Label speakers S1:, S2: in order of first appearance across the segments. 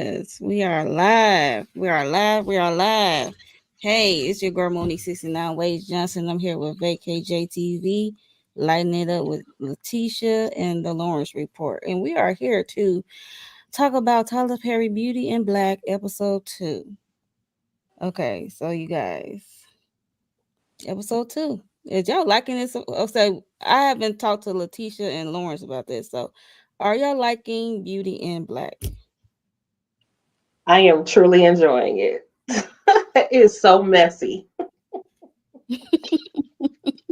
S1: Yes, we are live. We are live. We are live. Hey, it's your girl Monique 69 Ways Johnson. I'm here with VACAY-JAY TV, lighting it up with Letitia and the Lawrence Report. And we are here to talk about Tyler Perry Beauty in Black, episode 2. Okay, so you guys, episode 2. Is y'all liking this? So I haven't talked to Letitia and Lawrence about this. So are y'all liking Beauty in Black?
S2: I am truly enjoying it. It is so messy.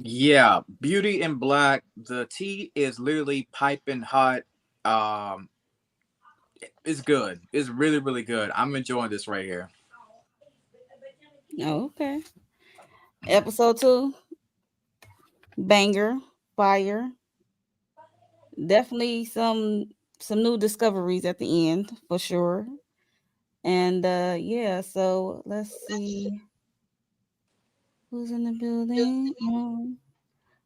S3: Yeah, Beauty in Black. The tea is literally piping hot. Um, it's good. It's really, really good. I'm enjoying this right here.
S1: Oh, okay. Episode 2, banger, fire. Definitely some new discoveries at the end for sure. And yeah, so let's see who's in the building.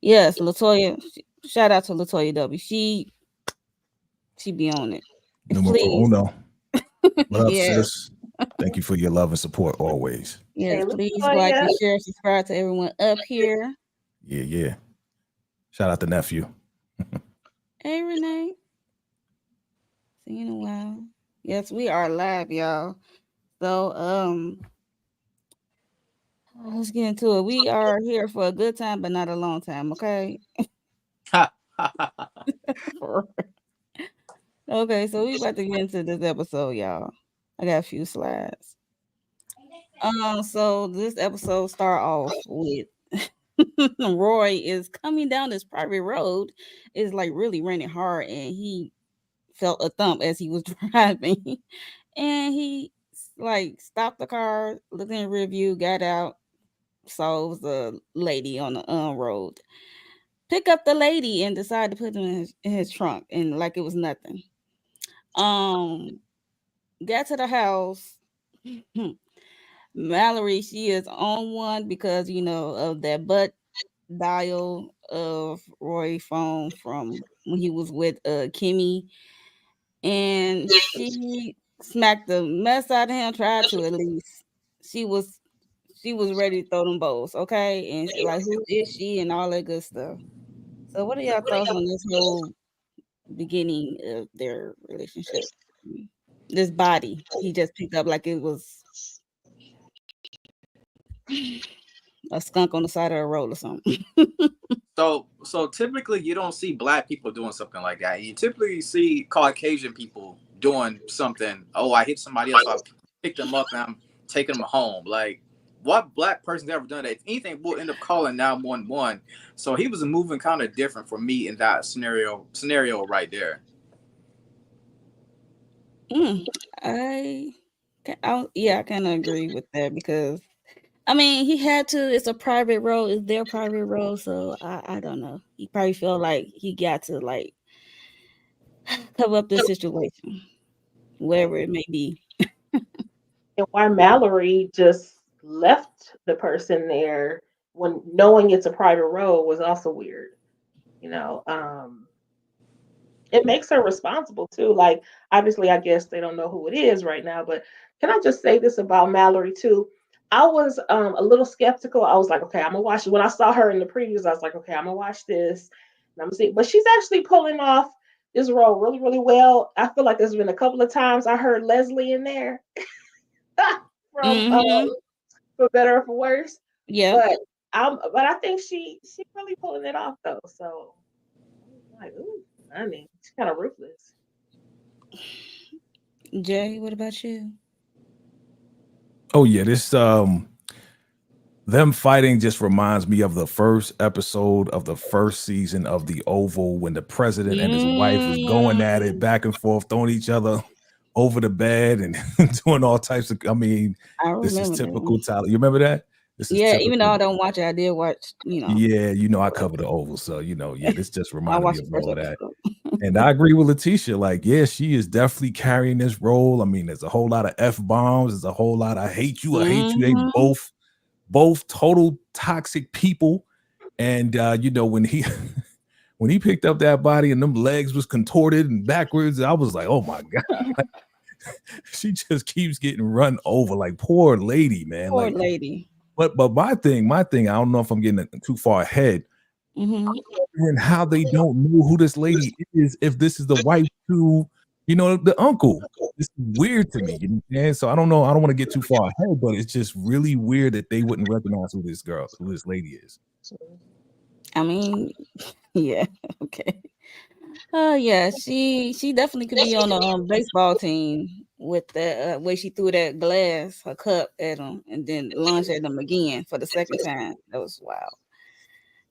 S1: Yes, Latoya. Shout out to Latoya W. She be on it.
S4: Numero
S1: Please,
S4: uno. What up,
S1: yes,
S4: sis? Thank you for your love and support always.
S1: yes.
S2: Hey,
S1: Please like and
S2: Latoya.
S1: share, subscribe to everyone up here.
S4: Yeah, yeah. Shout out to nephew.
S1: Hey, Renee. See you in a while. Yes, we are live, y'all. So let's get into it. We are here for a good time, but not a long time, okay? Okay, so we about to get into this episode, y'all. I got a few slides. So this episode start off with Roy is coming down this private road. It's like really raining hard, and he felt a thump as he was driving, and he like stopped the car, looked in the rear view, got out, saw it was a lady on the road. Pick up the lady and decide to put him in his trunk and like it was nothing. Um, got to the house. Mallory, she is on one because of that butt dial of Roy phone from when he was with Kimmy, and she smacked the mess out of him. Tried to at least. She was she was ready to throw them bows, okay? And like, who is she and all that good stuff. So, what are y'all thoughts on this whole beginning of their relationship? This body he just picked up like it was a skunk on the side of a road or something.
S3: So typically you don't see black people doing something like that. You typically see Caucasian people doing something. Oh, I hit somebody else. I picked them up and I'm taking them home. Like, what black person's ever done that? If anything, we'll end up calling 911. So he was moving kind of different for me in that scenario right there.
S1: Mm, I, yeah, I kind of agree with that because I mean he had to. It's a private road. It's their private road, so I don't know. He probably felt like he got to like cover up this situation, wherever it may be.
S2: And why Mallory just left the person there when knowing it's a private road was also weird. You know, it makes her responsible too. Like, obviously, I guess they don't know who it is right now, but can I just say this about Mallory too? I was a little skeptical. I was like, okay, I'm gonna watch it. When I saw her in the previews, I was like, okay, I'm gonna watch this. And I'm gonna see. But she's actually pulling off this role really, really well. I feel like there's been a couple of times I heard Leslie in there from
S1: Mm-hmm.
S2: for better or for worse.
S1: Yep.
S2: But I think she really pulling it off though. So I'm like, ooh, honey, she's kind of ruthless.
S1: Jay, what about you?
S4: Oh yeah, this them fighting just reminds me of the first episode of the first season of The Oval when the president and his wife was going at it
S1: Mm,
S4: back and forth, throwing each other over the bed and doing all types of. I mean,
S1: I
S4: this is
S1: remember that
S4: typical
S1: one.
S4: Tyler. You remember that? This is
S1: Yeah, even though
S4: typical.
S1: I don't watch it, I did watch.
S4: Yeah, I cover The Oval, so yeah, this just
S1: I
S4: reminded me
S1: watched the
S4: of
S1: first
S4: all of that.
S1: episode.
S4: And I agree with Letitia. Like, yeah, she is definitely carrying this role. I mean, there's a whole lot of F bombs. There's a whole lot of I hate you. I hate you. They
S1: Mm-hmm.
S4: both total toxic people. And when he when he picked up that body and them legs was contorted and backwards, I was like, oh my God. she just keeps getting run over. Like, poor lady, man.
S1: Poor
S4: Like,
S1: lady.
S4: but my thing, I don't know if I'm getting too far ahead.
S1: Mm-hmm.
S4: And how they don't know who this lady is, if this is the wife to, the uncle. It's weird to me. You know what I'm saying? So I don't know. I don't want to get too far ahead, but it's just really weird that they wouldn't recognize who this lady is.
S1: I mean, yeah, okay. Yeah, she definitely could be on a baseball team with that way she threw that glass, her cup at him, and then lunged at him again for the second time. That was wild.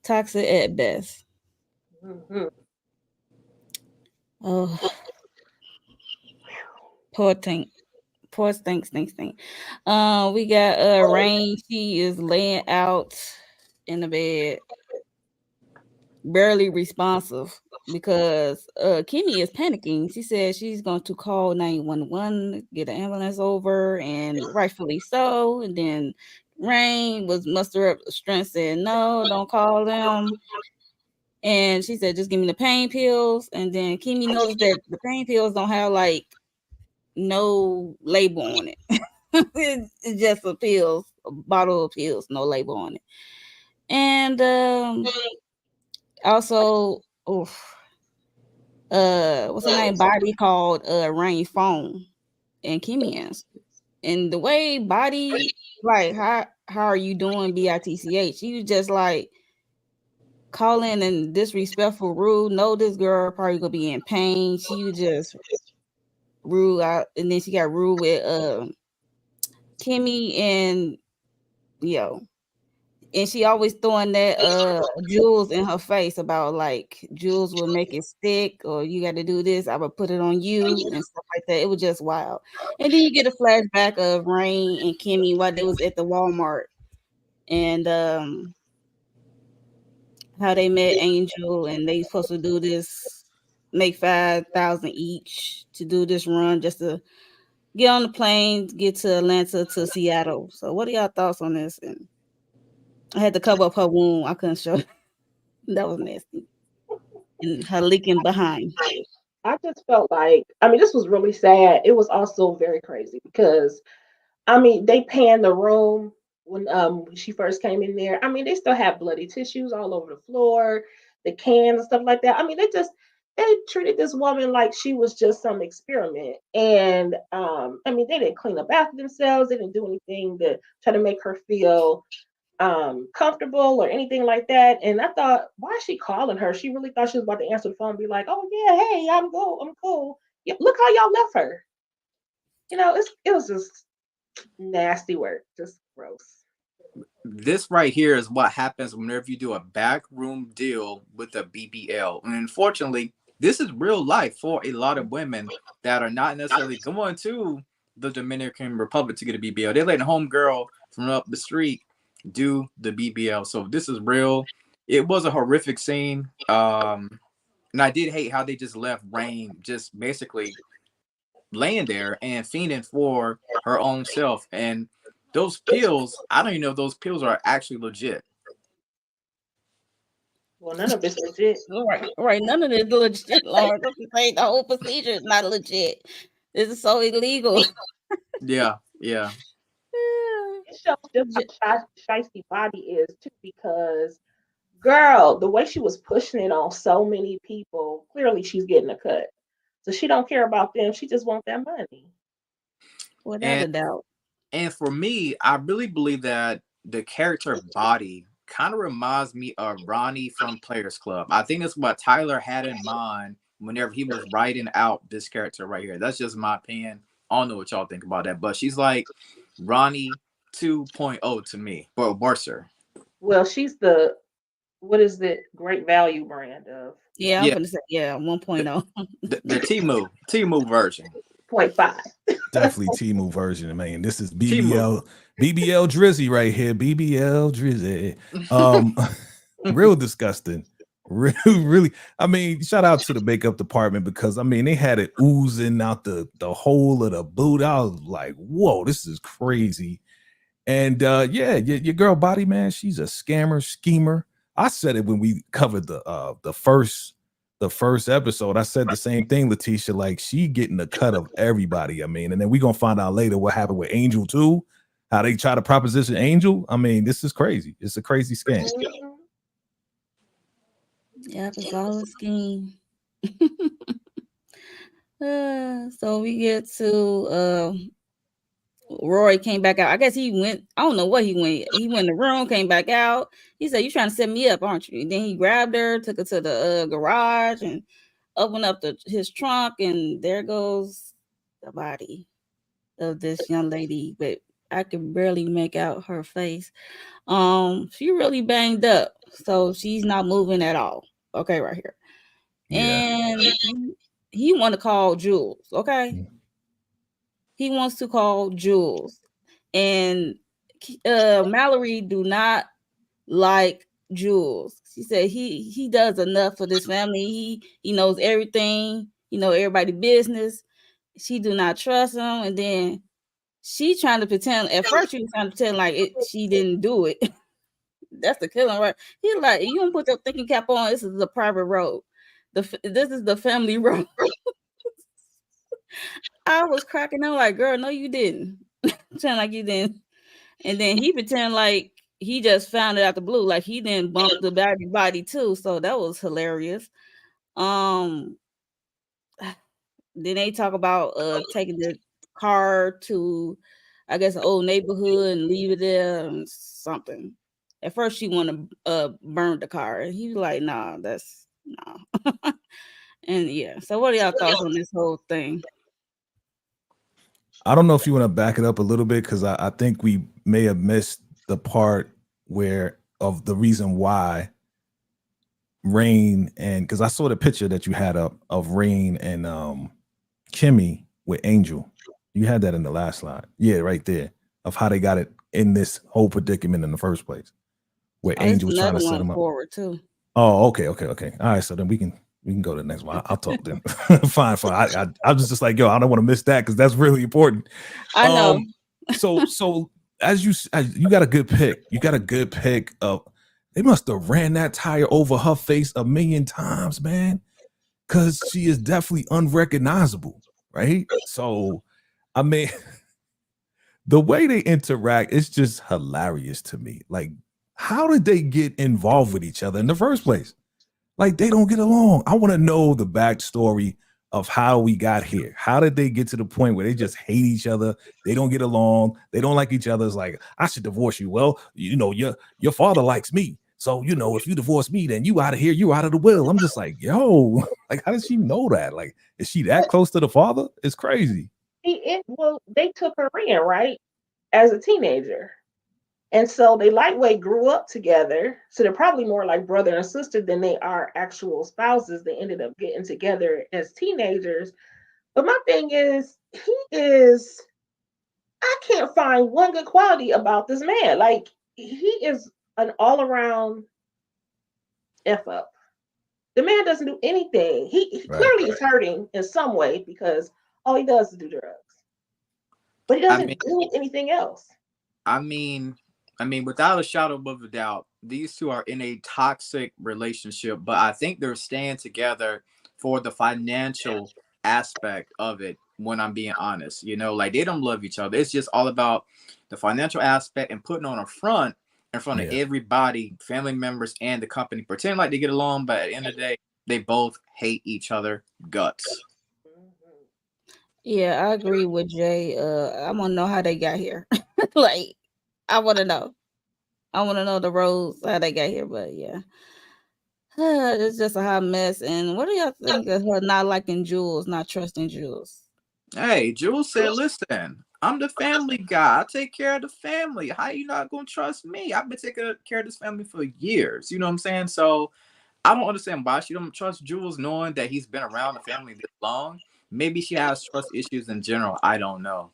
S1: Toxic at best.
S2: Mhm.
S1: Oh, poor Tank. Poor stink. We got Rain. She is laying out in the bed, barely responsive because Kimmy is panicking. She said she's going to call 911, get an ambulance over, and rightfully so. And then Rain was muster up strength, said, "No, don't call them." And she said, "Just give me the pain pills." And then Kimmy noticed that the pain pills don't have like no label on it. It's just a bottle of pills, no label on it. And also, oof, what's her name? Body called Rain phone, and Kimmy answered. And the way Body, like, how are you doing? BITCH. She was just like calling and disrespectful, rude. No, this girl probably gonna be in pain. She was just rude out, and then she got rude with Kimmy and yo. And she always throwing that Jules in her face about like Jules will make it stick, or you got to do this, I would put it on you and stuff like that. It was just wild. And then you get a flashback of Rain and Kimmy while they was at the Walmart, and how they met Angel, and they supposed to do this, make 5,000 each to do this run just to get on the plane, get to Atlanta to Seattle. So what are y'all thoughts on this? And I had to cover up her wound. I couldn't show. That was nasty. And her leaking behind.
S2: I just felt like, I mean, this was really sad. It was also very crazy because, I mean, they panned the room when she first came in there. I mean, they still had bloody tissues all over the floor, the cans and stuff like that. I mean, they treated this woman like she was just some experiment. And I mean, they didn't clean up after themselves. They didn't do anything to try to make her feel comfortable or anything like that. And I thought, why is she calling her? She really thought she was about to answer the phone and be like, "Oh yeah, hey, I'm cool. Yeah, look how y'all left her." It was just nasty work, just gross.
S3: This right here is what happens whenever you do a backroom deal with a BBL. And unfortunately, this is real life for a lot of women that are not necessarily going to the Dominican Republic to get a BBL. They're letting homegirl from up the street do the BBL. So this is real. It was a horrific scene. And I did hate how they just left Rain just basically laying there and fiending for her own self. And those pills, I don't even know if those pills are actually legit.
S2: Well, none of it's legit.
S1: All right. None of this is legit, Lord. Don't you say the whole procedure is not legit. This is so illegal.
S3: Yeah, yeah.
S2: It shows just how shiesty body is too, because girl, the way she was pushing it on so many people, clearly she's getting a cut. So she don't care about them. She just want that money.
S1: Without
S3: And
S1: a doubt.
S3: and for me, I really believe that the character body kind of reminds me of Ronnie from Players Club. I think that's what Tyler had in mind whenever he was writing out this character right here. That's just my opinion. I don't know what y'all think about that, but she's like Ronnie 2.0 to me, but worser.
S2: Well, she's the, what is the Great Value brand of
S1: Yeah, I'm
S3: Yeah,
S1: gonna say yeah,
S3: the
S1: 1.0.
S3: the Timu version.
S2: point five.
S4: Definitely Timu version, man. This is
S3: Timu.
S4: BBL Drizzy right here. BBL Drizzy. Um, real disgusting. Really. I mean, shout out to the makeup department, because I mean they had it oozing out the hole of the boot. I was like, whoa, this is crazy. And yeah, your girl Body, man, she's a scammer, schemer. I said it when we covered the first the first episode, I said the same thing, Letitia. Like, she getting the cut of everybody. I mean, and then we're gonna find out later what happened with Angel too. How they try to proposition Angel. I mean, this is crazy. It's a crazy scam.
S1: Yep, it's all a scheme. So we get to Roy came back out. I guess he went. I don't know what he went. He went in the room, came back out. He said, "You trying to set me up, aren't you?" And then he grabbed her, took her to the garage, and opened up his trunk, and there goes the body of this young lady. But I could barely make out her face. She really banged up, so she's not moving at all. Okay, right here.
S4: Yeah.
S1: And he want to call Jules. Okay, he wants to call Jules, and Mallory do not like Jules. She said he does enough for this family. He knows everything. He know everybody business. She do not trust him, and then she trying to pretend. At first, she was trying to pretend like she didn't do it. That's the killing, right? He like, you don't put your thinking cap on. This is a private road. This is the family road. I was cracking up like, girl, no, you didn't. Pretend like you didn't. And then he pretend like he just found it out the blue, like he didn't bump the baby body too. So that was hilarious. Um, then they talk about taking the car to, I guess, an old neighborhood and leave it there and something. At first, she wanted to burn the car, and he was like, "Nah, that's nah." And yeah, so what are y'all thoughts on this whole thing?
S4: I don't know if you want to back it up a little bit, because I think we may have missed the part where of the reason why Rain, and because I saw the picture that you had up of Rain and Kimmy with Angel. You had that in the last slide. Yeah, right there, of how they got it in this whole predicament in the first place, where Angel was trying to set them up.
S1: Forward too.
S4: Oh, okay. All right, so then we can go to the next one. I'll talk then. Fine. I was just like, yo, I don't want to miss that because that's really important.
S1: I know.
S4: So as you got a good pick. You got a good pick of. They must have ran that tire over her face 1,000,000 times, man, because she is definitely unrecognizable, right? So, I mean, the way they interact is just hilarious to me. Like, how did they get involved with each other in the first place? Like, they don't get along. I want to know the backstory of how we got here. How did they get to the point where they just hate each other? They don't get along. They don't like each other. It's like, I should divorce you. Well, your father likes me. So, if you divorce me, then you out of here. You out of the will. I'm just like, yo, like, how does she know that? Like, is she that close to the father? It's crazy.
S2: Well, they took her in, right, as a teenager. And so they lightweight grew up together. So they're probably more like brother and sister than they are actual spouses. They ended up getting together as teenagers. But my thing is, I can't find one good quality about this man. Like, he is an all around F up. The man doesn't do anything. He clearly is hurting in some way because all he does is do drugs. But he doesn't do anything else.
S3: I mean, without a shadow of a doubt, these two are in a toxic relationship, but I think they're staying together for the financial aspect of it. When I'm being honest, like, they don't love each other. It's just all about the financial aspect and putting on a front in front of everybody, family members and the company, pretend like they get along, but at the end of the day, they both hate each other guts.
S1: Yeah, I agree with Jay. I want to know how they got here. Like, I want to know. I want to know the roads how they got here. But yeah, it's just a hot mess. And what do y'all think of her not liking Jules, not trusting Jules?
S3: Hey, Jules said, listen, I'm the family guy. I take care of the family. How you not going to trust me? I've been taking care of this family for years. You know what I'm saying? So I don't understand why she don't trust Jules, knowing that he's been around the family this long. Maybe she has trust issues in general. I don't know.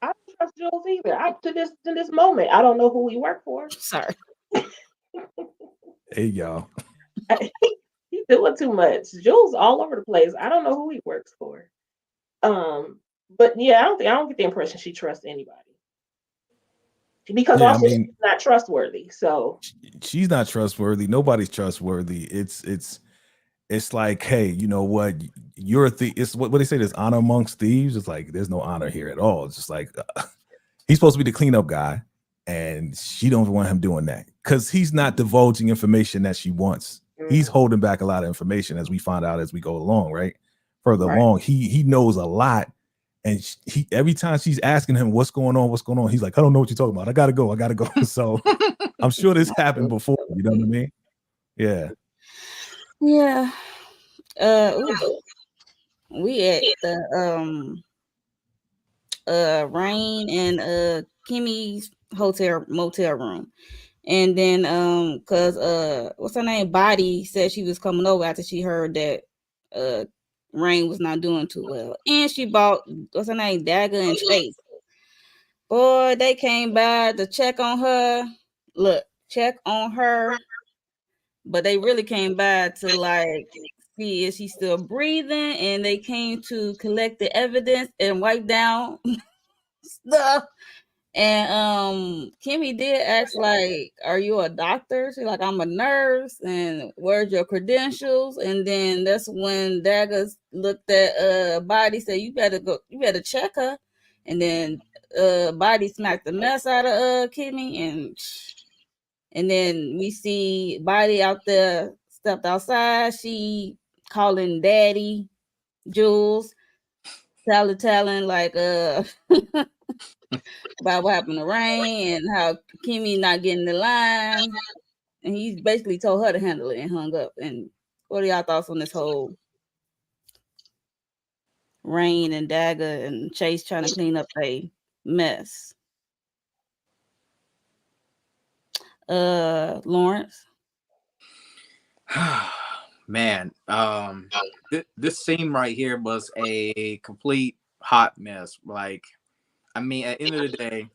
S2: I don't trust Jules either. To this moment, I don't know who he worked for.
S1: Sorry.
S4: Hey, y'all.
S2: He's doing too much. Jules all over the place. I don't know who he works for. But yeah, I don't get the impression she trusts anybody. Because also she's not trustworthy. So
S4: she's not trustworthy. Nobody's trustworthy. It's it's like, hey, you know what? You're a thief. It's what they say. There's honor amongst thieves. It's like there's no honor here at all. It's just like he's supposed to be the cleanup guy, and she don't want him doing that because he's not divulging information that she wants. He's holding back a lot of information, as we find out as we go along. Right, further along, he knows a lot, and he every time she's asking him what's going on, he's like, I don't know what you're talking about. I gotta go. So I'm sure this happened before. You know what I mean? Yeah.
S1: Yeah. Oof. We at the Rain and Kimmy's motel room. And then cause what's her name? Body said she was coming over after she heard that Rain was not doing too well. And she bought what's her name? Dagger and Chase. Boy, they came by to check on her. Look, check on her. But they really came by to like see if she's still breathing, and they came to collect the evidence and wipe down stuff. And Kimmy did ask, like, are you a doctor? She's like, I'm a nurse, and where's your credentials? And then that's when Daggers looked at Body, said, you better check her. And then Body smacked the mess out of Kimmy, and then we see Body out there, stepped outside. She calling Daddy Jules, telling like about what happened to Rain and how Kimmy not getting the line. And he basically told her to handle it and hung up. And what are y'all thoughts on this whole Rain and Dagger and Chase trying to clean up a mess? Lawrence?
S3: Man, this scene right here was a complete hot mess. Like, I mean, at the end of the day,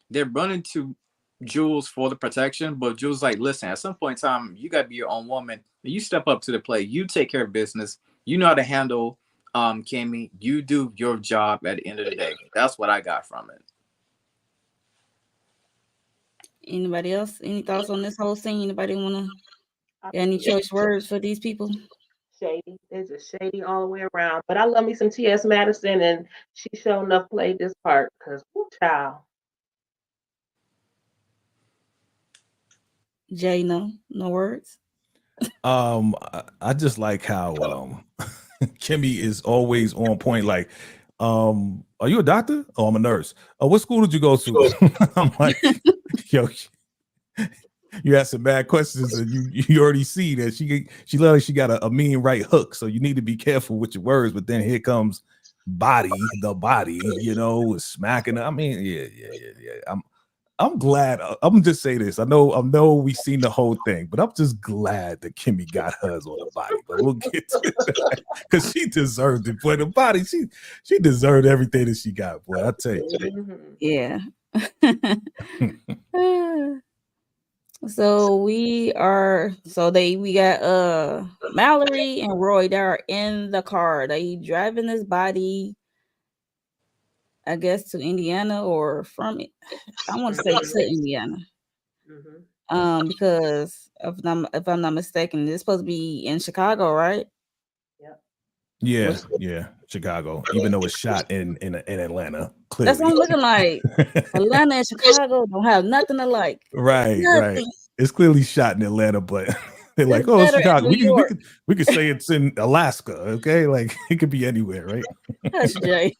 S3: they're running to Jules for the protection, but Jules like, listen, at some point in time, you got to be your own woman. You step up to the plate. You take care of business. You know how to handle Kimmy. You do your job at the end of the day. That's what I got from it.
S1: Anybody else? Any thoughts on this whole scene? Anybody want to? Any choice words for these people?
S2: Shady. It's just shady all the way around. But I love me some T.S. Madison, and she sure enough played this part because, child.
S1: Jay, no words.
S4: I just like how Kimmy is always on point. Like, are you a doctor? Oh, I'm a nurse. Oh, what school did you go to? I'm like, yo, you ask some bad questions, and you already see that she got a mean right hook. So you need to be careful with your words. But then here comes the body, smacking. I mean, yeah. I'm glad. I'm just say this. I know we seen the whole thing, but I'm just glad that Kimmy got hers on the body. But we'll get to that because she deserved it. Boy, the body, she deserved everything that she got. Boy, I tell you.
S1: Yeah. So we got Mallory and Roy. They are in the car. They driving this body, I guess, to Indiana or from it. I want to say to Indiana. Because if I'm not mistaken, it's supposed to be in Chicago, right?
S4: Yeah, Chicago. Even though it's shot in Atlanta, clearly.
S1: That's what I'm looking like. Atlanta and Chicago don't have nothing alike.
S4: Right, nothing. Right. It's clearly shot in Atlanta, but they're like, oh, it's Chicago. We could say it's in Alaska, okay? Like it could be anywhere, right?
S1: That's Jay.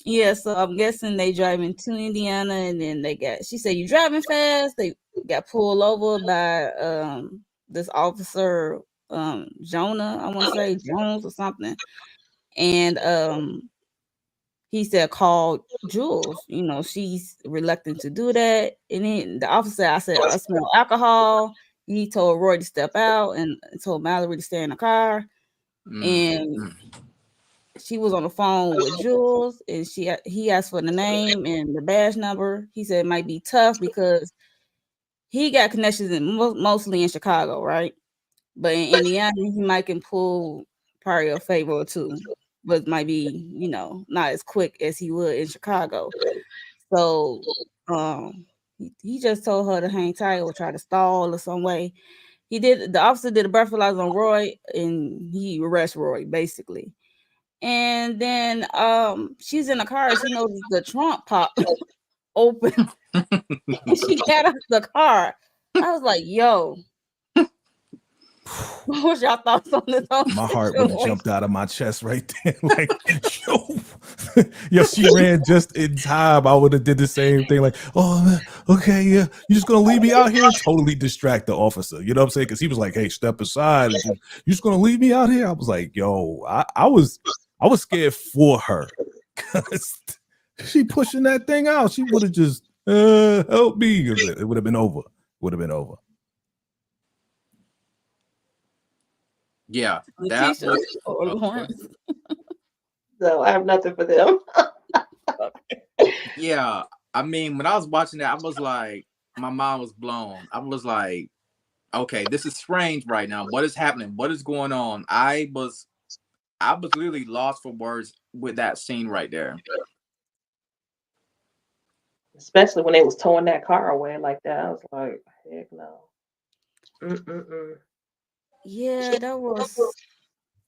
S1: Yeah, so I'm guessing they driving to Indiana, and then she said, you driving fast. They got pulled over by this officer, Jonah, I want to say Jones or something. And he said, call Jules. She's reluctant to do that. And then the officer, I said, I smell alcohol. He told Roy to step out and told Mallory to stay in the car. And she was on the phone with Jules, and he asked for the name and the badge number. He said it might be tough because he got connections mostly in Chicago, right? But in Indiana, he might can pull probably a favor or two, but might be, not as quick as he would in Chicago. So he just told her to hang tight or try to stall or some way. The officer did a breathalyzer on Roy, and he arrests Roy basically. And then she's in the car and she noticed the trunk pop open and she got out the car. I was like, yo, what's y'all thoughts on this whole
S4: My heart would have
S1: situation?
S4: jumped out of my chest right there. Like, yo, yo, she ran just in time. I would have did the same thing. Like, oh, man, okay, yeah, you just gonna leave me out here? Totally distract the officer. You know what I'm saying? Because he was like, hey, step aside. You just gonna leave me out here? I was like, yo, I was scared for her because she pushing that thing out. She would have just help me. It would have been over. Would have been over.
S3: Yeah, that
S1: Letitia
S3: was.
S1: or
S3: Oh,
S1: Lawrence?
S2: So I have nothing for them.
S3: yeah, I mean, when I was watching that, I was like, my mind was blown. I was like, okay, this is strange right now. What is happening? What is going on? I was literally lost for words with that scene right there.
S2: Especially when they was towing that car away like that. I was like, heck no. Mm-mm-mm.
S1: Yeah, that was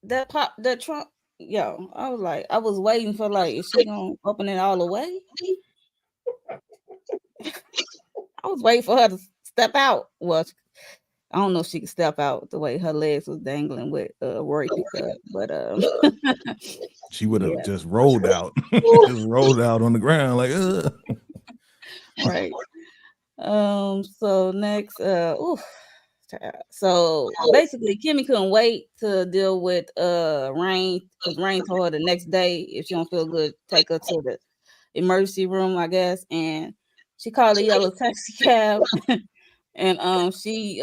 S1: that trunk. Yo, I was like, I was waiting for like, is she gonna open it all the way? I was waiting for her to step out. Well, I don't know if she could step out the way her legs was dangling with Rory picked her up, but
S4: She would have
S1: yeah,
S4: just rolled out, just rolled out on the ground like,
S1: right. So next, so basically, Kimmy couldn't wait to deal with Rain because Rain told her the next day if she don't feel good, take her to the emergency room, I guess, and she called a yellow taxi cab, and she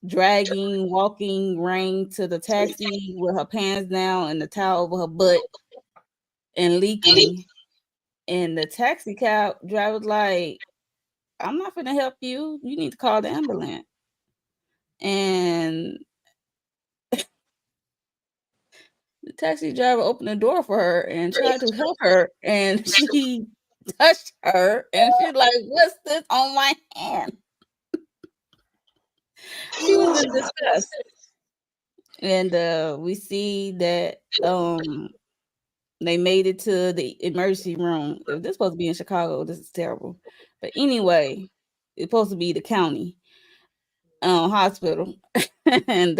S1: dragging, walking Rain to the taxi with her pants down and the towel over her butt and leaking, and the taxi cab driver's like, I'm not gonna help you. You need to call the ambulance. And the taxi driver opened the door for her and tried to help her, and she touched her, and she's like, "What's this on my hand?" She was in disgust, and we see that they made it to the emergency room. If this supposed to be in Chicago, this is terrible. But anyway, it's supposed to be the county hospital, and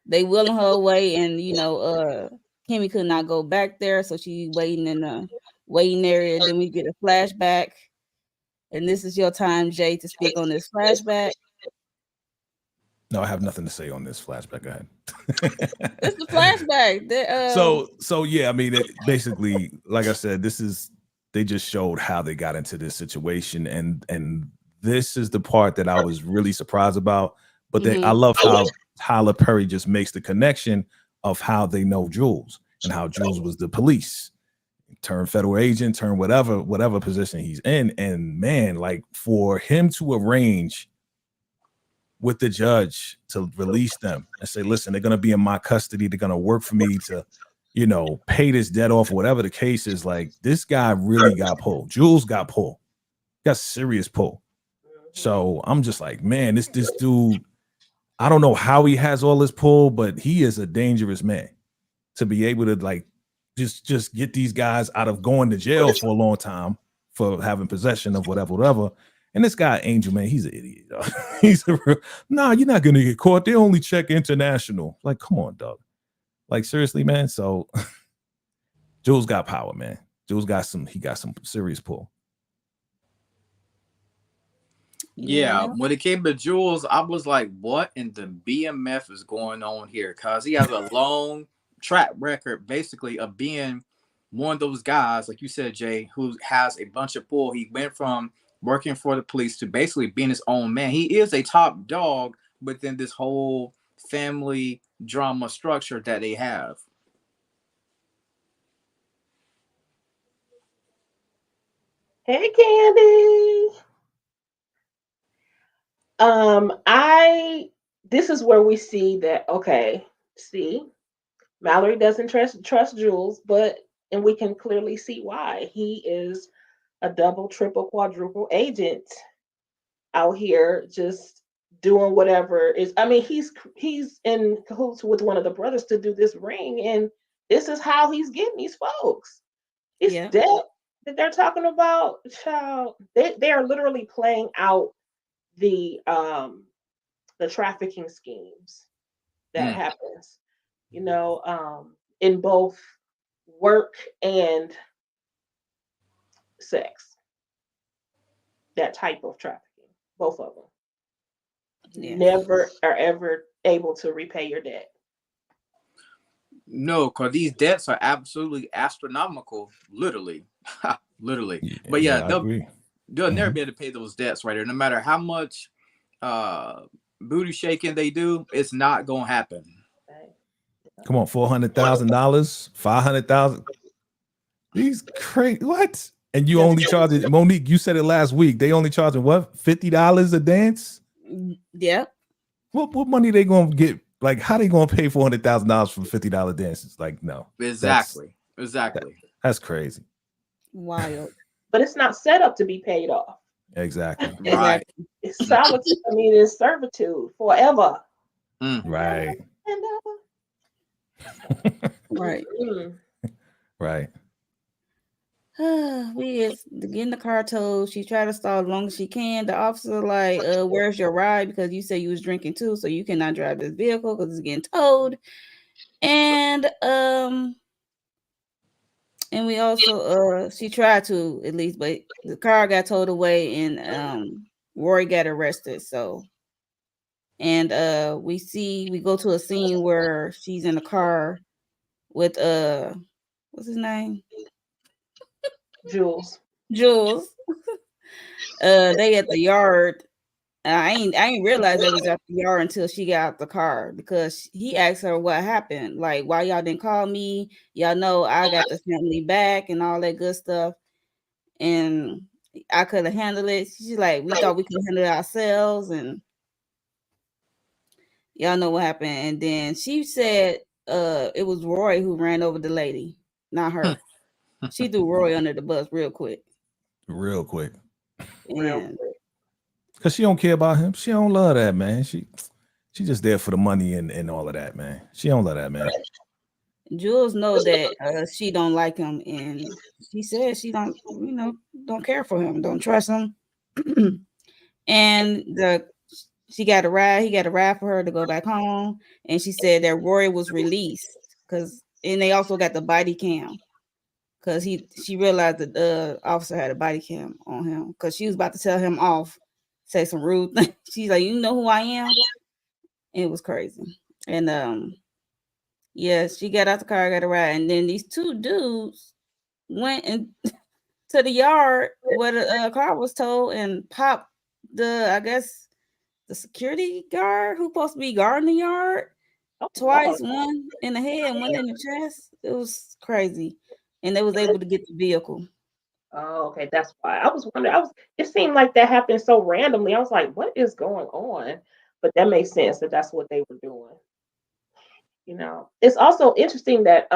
S1: they wheeling her away, and Kimmy could not go back there, so she waiting in the waiting area. Then we get a flashback, and this is your time, Jay, to speak on this flashback.
S4: no, I have nothing to say on this flashback. Go ahead.
S1: It's the flashback.
S4: So yeah, I mean, basically, like I said, they just showed how they got into this situation, and this is the part that I was really surprised about. But I love how Tyler Perry just makes the connection of how they know Jules and how Jules was the police, turned federal agent, turned whatever position he's in, and man, like for him to arrange with the judge to release them and say, listen, they're going to be in my custody. They're going to work for me to, pay this debt off, whatever the case is. Like, this guy really got pulled. Jules got pulled. Got serious pull. So I'm just like, man, this dude, I don't know how he has all this pull, but he is a dangerous man to be able to like just get these guys out of going to jail for a long time for having possession of whatever. And this guy, Angel, man, he's an idiot. He's nah, you're not gonna get caught. They only check international. Like, come on, dog. Like, seriously, man. So Jules got power, man. Jules got some serious pull.
S3: Yeah, when it came to Jules, I was like, what in the BMF is going on here? Because he has a long track record, basically, of being one of those guys, like you said, Jay, who has a bunch of pull. He went from working for the police to basically being his own man. He is a top dog within this whole family drama structure that they have.
S2: Hey, Candy. I this is where we see that okay, see, Mallory doesn't trust Jules, and we can clearly see why. He is a double, triple, quadruple agent out here just doing whatever is. I mean, he's in cahoots with one of the brothers to do this ring, and this is how he's getting these folks. It's
S1: Yeah.
S2: debt that they're talking about, child. They are literally playing out the um the trafficking schemes that
S3: Mm.
S2: happens, in both work and sex. That type of trafficking, both of them.
S1: Yeah.
S2: Never are ever able to repay your debt.
S3: No, because these debts are absolutely astronomical, literally, literally. But yeah,
S4: Yeah, I agree.
S3: they'll never
S4: Mhm.
S3: be able to pay those debts right there. No matter how much uh booty shaking they do, it's not gonna happen.
S2: Okay?
S4: Come on, $400,000, 500,000. These crazy what? And you
S2: Just
S4: only charging Monique? You said it last week. They only charging what? $50 a dance?
S1: Yep.
S4: What money they gonna get? Like, how they gonna pay $400,000 for $50 dances? Like, no, that's
S3: Exactly. Exactly.
S4: that's crazy.
S1: Wild.
S2: but it's not set up to be paid off.
S4: Exactly.
S3: Right.
S1: Exactly.
S2: It's solitude. I mean, it's servitude forever
S3: Mm.
S4: Right.
S2: and ever.
S1: Right.
S2: Mm.
S4: Right.
S1: We is getting the car towed. She tried to stall as long as she can. The officer like, where's your ride? Because you said you was drinking too, so you cannot drive this vehicle because it's getting towed. And we also she tried to at least, but the car got towed away and Rory got arrested. So and we go to a scene where she's in the car with what's his name?
S2: Jules.
S1: Jules. They at the yard. I ain't realized they was at the yard until she got out the car because he asked her what happened. Like, why y'all didn't call me? Y'all know I got the family back and all that good stuff. And I could have handled it. She's like, we thought we could handle it ourselves, and y'all know what happened. And then she said it was Roy who ran over the lady, not her. She threw Roy under the bus real quick.
S4: Real quick.
S2: Real
S1: And
S2: quick.
S4: Cause she don't care about him. She don't love that, man. She just there for the money and all of that, man. She don't love that, man.
S1: Jules know that she don't like him, and she said she don't, don't care for him, don't trust him. And she got a ride. He got a ride for her to go back home, and she said that Rory was released and they also got the body cam because she realized that the officer had a body cam on him because she was about to tell him off, say some rude thing. She's like, you know who I am? It was crazy, and yeah, she got out the car, got a ride, and then these two dudes went to the yard where the car was towed and popped I guess, the security guard who's supposed to be guarding the yard
S2: Oh,
S1: twice,
S2: Lord.
S1: one in the head and one in the chest. It was crazy, and they was able to get the vehicle.
S2: Oh, okay, that's why. I was wondering. It seemed like that happened so randomly. I was like, what is going on? But that makes sense that that's what they were doing. It's also interesting that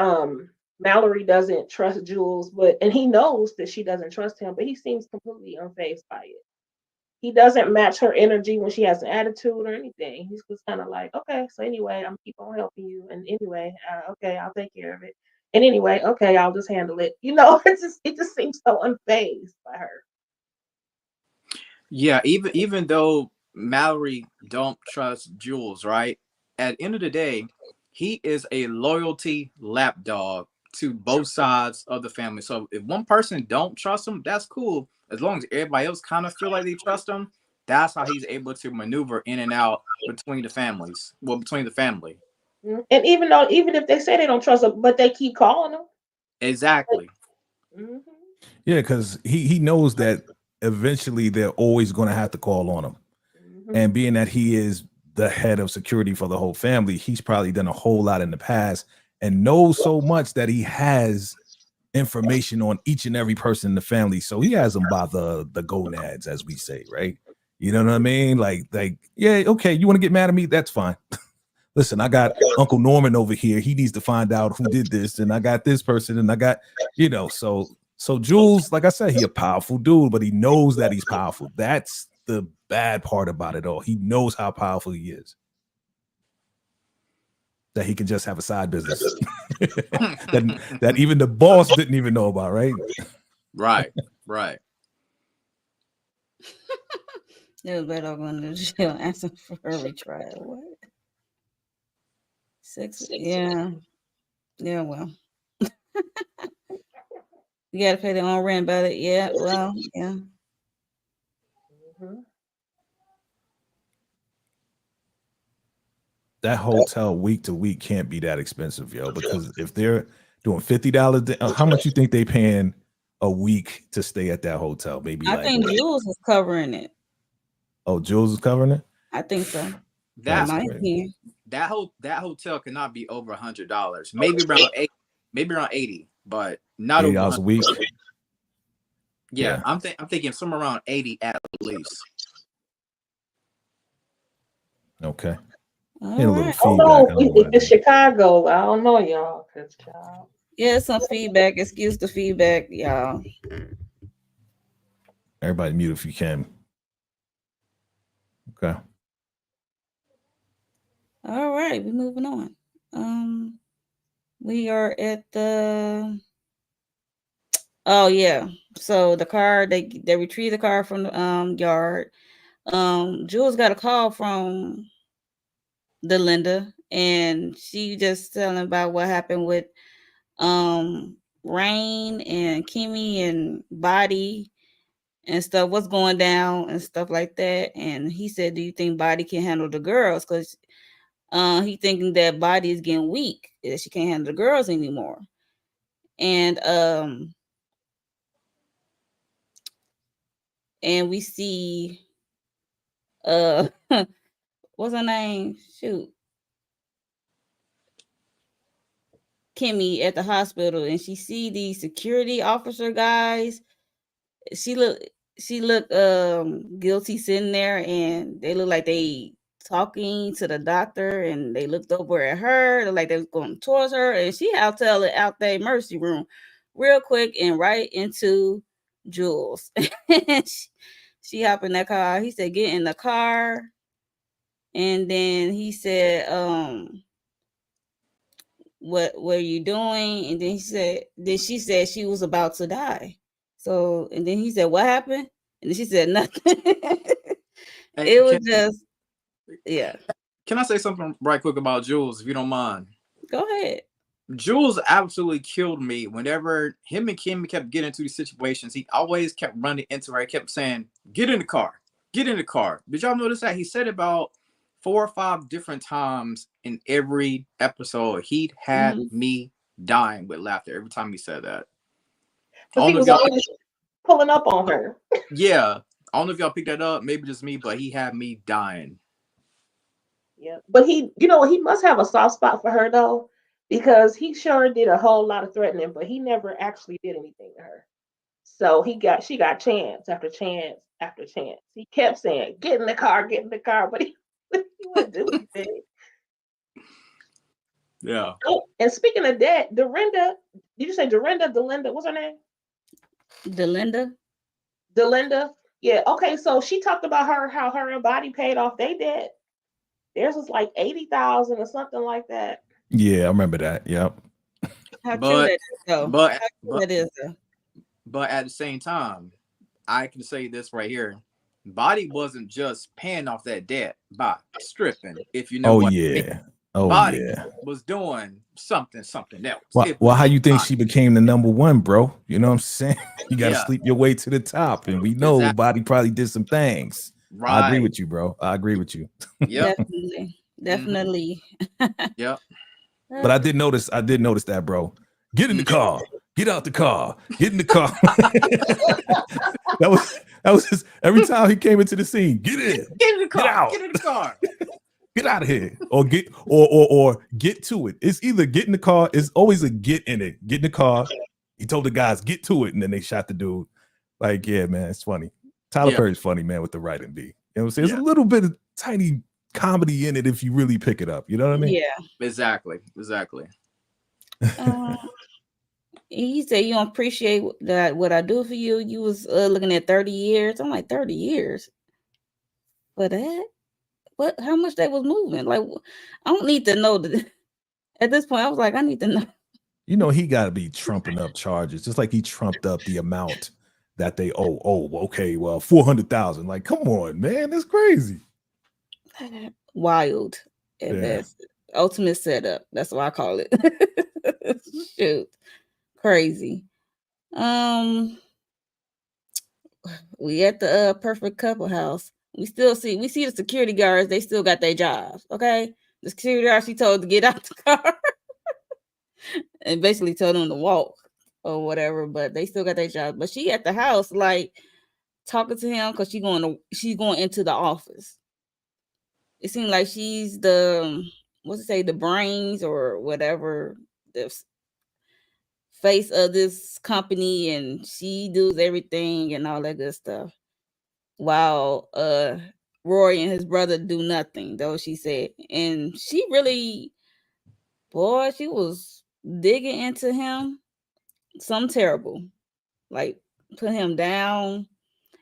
S2: Mallory doesn't trust Jules, and he knows that she doesn't trust him, but he seems completely unfazed by it. He doesn't match her energy when she has an attitude or anything. He's just kind of like, okay, so anyway, I'm keep on helping you, and anyway, okay, I'll take care of it. And anyway, okay, I'll just handle it. It just seems so unfazed by her.
S3: Yeah, even though Mallory don't trust Jules, right? At the end of the day, he is a loyalty lapdog to both sides of the family. So if one person don't trust him, that's cool. As long as everybody else kind of feel like they trust him, that's how he's able to maneuver in and out between the families. Well, between the family.
S2: And even if they say they don't trust him, but they keep calling him.
S3: Exactly.
S2: Mhm.
S4: Yeah, because he knows that eventually they're always going to have to call on him.
S2: Mhm.
S4: And being that he is the head of security for the whole family, he's probably done a whole lot in the past and knows so much that he has information on each and every person in the family. So he has them by the gonads, as we say, right? You know what I mean? Like, yeah, okay, you want to get mad at me? That's fine. Listen, I got Uncle Norman over here. He needs to find out who did this, and I got this person, and I got, so Jules, like I said, he a powerful dude, but he knows that he's powerful. That's the bad part about it all. He knows how powerful he is. That he can just have a side business that even the boss didn't even know about, right?
S3: Right, right.
S1: They was better off going to jail asking for a retrial. What? 6? Yeah. Yeah, well. You gotta pay their own rent about it. Yeah, well, yeah.
S2: Mhm.
S4: That hotel week to week can't be that expensive, yo. Because if they're doing $50, how much you think they paying a week to stay at that hotel? Maybe
S1: I
S4: like
S1: think Jules is covering it.
S4: oh, Jules is covering it.
S1: I think so. In
S3: That
S4: That's
S1: my
S4: crazy.
S1: opinion.
S3: that hotel cannot be over $100. Maybe around 8, maybe around 80, but not over
S4: $80 a
S3: 100.
S4: week.
S3: Yeah,
S4: Yeah.
S3: I'm thinking somewhere around 80 at least.
S4: Okay.
S1: All
S4: And a little
S1: right.
S2: I don't
S4: feedback.
S2: know
S4: I don't know
S2: if
S4: what
S2: it's
S4: it is.
S2: Chicago. I don't know, y'all. Cause child.
S1: Yeah, some feedback. Excuse the feedback, y'all.
S4: Everybody mute if you can. Okay.
S1: All right, we're moving on. We are at the oh yeah. So the car, they retrieved the car from the yard. Jules got a call from the Linda, and she just telling about what happened with Rain and Kimmy and Body and stuff, what's going down and stuff like that. And he said, do you think Body can handle the girls? Because he thinking that Body is getting weak, that she can't handle the girls anymore. And we see what's her name? Shoot. Kimmy at the hospital, and she see these security officer guys. She look guilty sitting there, and they look like they talking to the doctor, and they looked over at her like they was going towards her, and she out the emergency room real quick and right into Jules. she hopped in that car. He said, get in the car. And then he said, what are you doing? And then she said she was about to die. So, and then he said, what happened? And then she said nothing.
S3: Hey,
S1: It was just, yeah.
S3: can I say something right quick about Jules, if you don't mind?
S1: Go ahead.
S3: Jules absolutely killed me whenever him and Kim kept getting into these situations. He always kept running into her. He kept saying, get in the car. Get in the car. Did y'all notice that? He said about 4 or 5 different times in every episode. He had me dying with laughter every time he said that.
S2: Because he was always pulling up on her.
S3: Yeah. I don't know if y'all picked that up. Maybe just me, but he had me dying.
S2: Yeah. But he, he must have a soft spot for her though, because he sure did a whole lot of threatening, but he never actually did anything to her. So she got chance after chance after chance. He kept saying, get in the car, but he wouldn't do anything.
S3: Yeah.
S2: Oh, and speaking of that, Dorinda, did you say Dorinda, Delinda? What's her name?
S1: Delinda.
S2: Yeah. Okay. So she talked about how her and Body paid off their debt. Theirs was like 80,000 or something like that.
S4: Yeah, I remember that. Yep.
S1: How true that is, though.
S3: But
S1: How true that is, though.
S3: But at the same time, I can say this right here. Body wasn't just paying off that debt by stripping, if you know what I mean. Body was doing something else.
S4: Well, how you think she became the number one, bro? You know what I'm saying? You got to sleep your way to the top. And we know Body probably did some things. Right. I agree with you, bro. I agree with you.
S3: Yep.
S1: Definitely.
S3: Yep.
S4: But I did notice that, bro. Get in the car. Get out the car. Get in the car. that was just every time he came into the scene. Get in.
S3: Get in the car.
S4: Get out.
S3: Get in the car.
S4: Get out of here. Or get to it. It's either get in the car. It's always a get in it. Get in the car. He told the guys, get to it. And then they shot the dude. Like, yeah, man, it's funny. Tyler Perry's funny, man, with the writing B. You know what I'm saying? There's a little bit of tiny comedy in it if you really pick it up. You know what I mean?
S1: Yeah.
S3: Exactly.
S1: He said you don't appreciate that what I do for you. You was looking at 30 years. I'm like, 30 years. for that. What? How much they was moving? Like, I don't need to know. At this point, I was like, I need to know.
S4: You know, he got to be trumping up charges, just like he trumped up the amount that they owe. Oh, okay, well, 400,000. Like, come on, man, that's crazy.
S1: Wild at
S4: Yeah.
S1: best. Ultimate setup. That's what I call it. Shoot, crazy. Um, we at the perfect couple house. We see the security guards. They still got their jobs. Okay, the security guard, she told to get out the car and basically told them to walk or whatever. But they still got their jobs. But she at the house like talking to him because she's going into the office. It seems like she's the what's it say, the brains or whatever, the face of this company, and she does everything and all that good stuff. While Roy and his brother do nothing, though she said. And she really, boy, she was digging into him. Some terrible. Like put him down.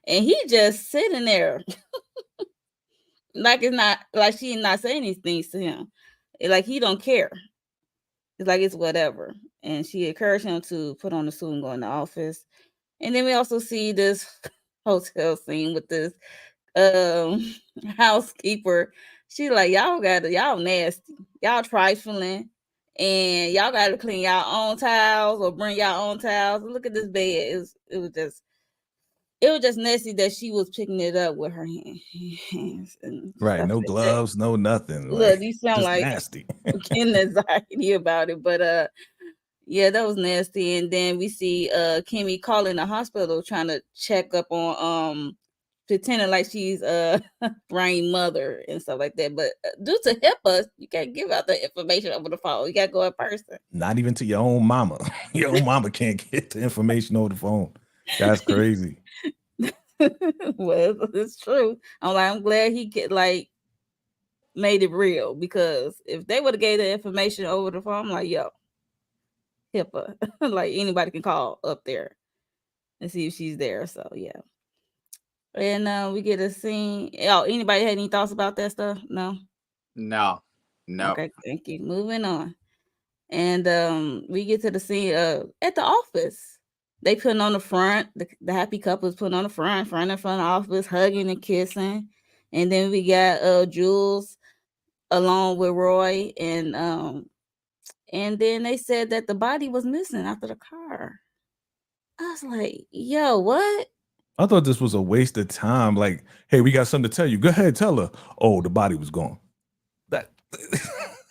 S1: And he just sitting there like it's not like she not saying these things to him. Like he don't care. It's like it's whatever. And she encouraged him to put on the suit and go in the office. And then we also see this hotel scene with this um housekeeper. She like, y'all nasty. Y'all trifling. And y'all gotta clean y'all own towels or bring y'all own towels. Look at this bed. It was just nasty that she was picking it up with her hands and
S4: Right.
S1: stuff
S4: No
S1: like that.
S4: gloves, no nothing.
S1: Look,
S4: Like,
S1: you sound
S4: just
S1: like
S4: nasty.
S1: getting anxiety about it, but yeah, that was nasty. And then we see Kimmy calling the hospital trying to check up on pretending like she's brain mother and stuff like that. But due to HIPAA, you can't give out the information over the phone. You gotta go in person.
S4: Not even to your own mama. Your own mama can't get the information over the phone. That's crazy.
S1: Well, it's true. I'm glad he made it real, because if they would have gave the information over the phone, I'm like, yo, HIPAA. Like anybody can call up there and see if she's there. So yeah. And we get a scene. Oh, anybody had any thoughts about that stuff? No?
S3: No.
S1: Okay, thank you. Moving on. And we get to the scene at the office. They putting on the front, the happy couple is putting on the front of the office, hugging and kissing. And then we got Jules along with Roy, and then they said that the body was missing after the car. I was like, yo, what?
S4: I thought this was a waste of time. Like, hey, we got something to tell you. Go ahead, tell her. Oh, the body was gone. That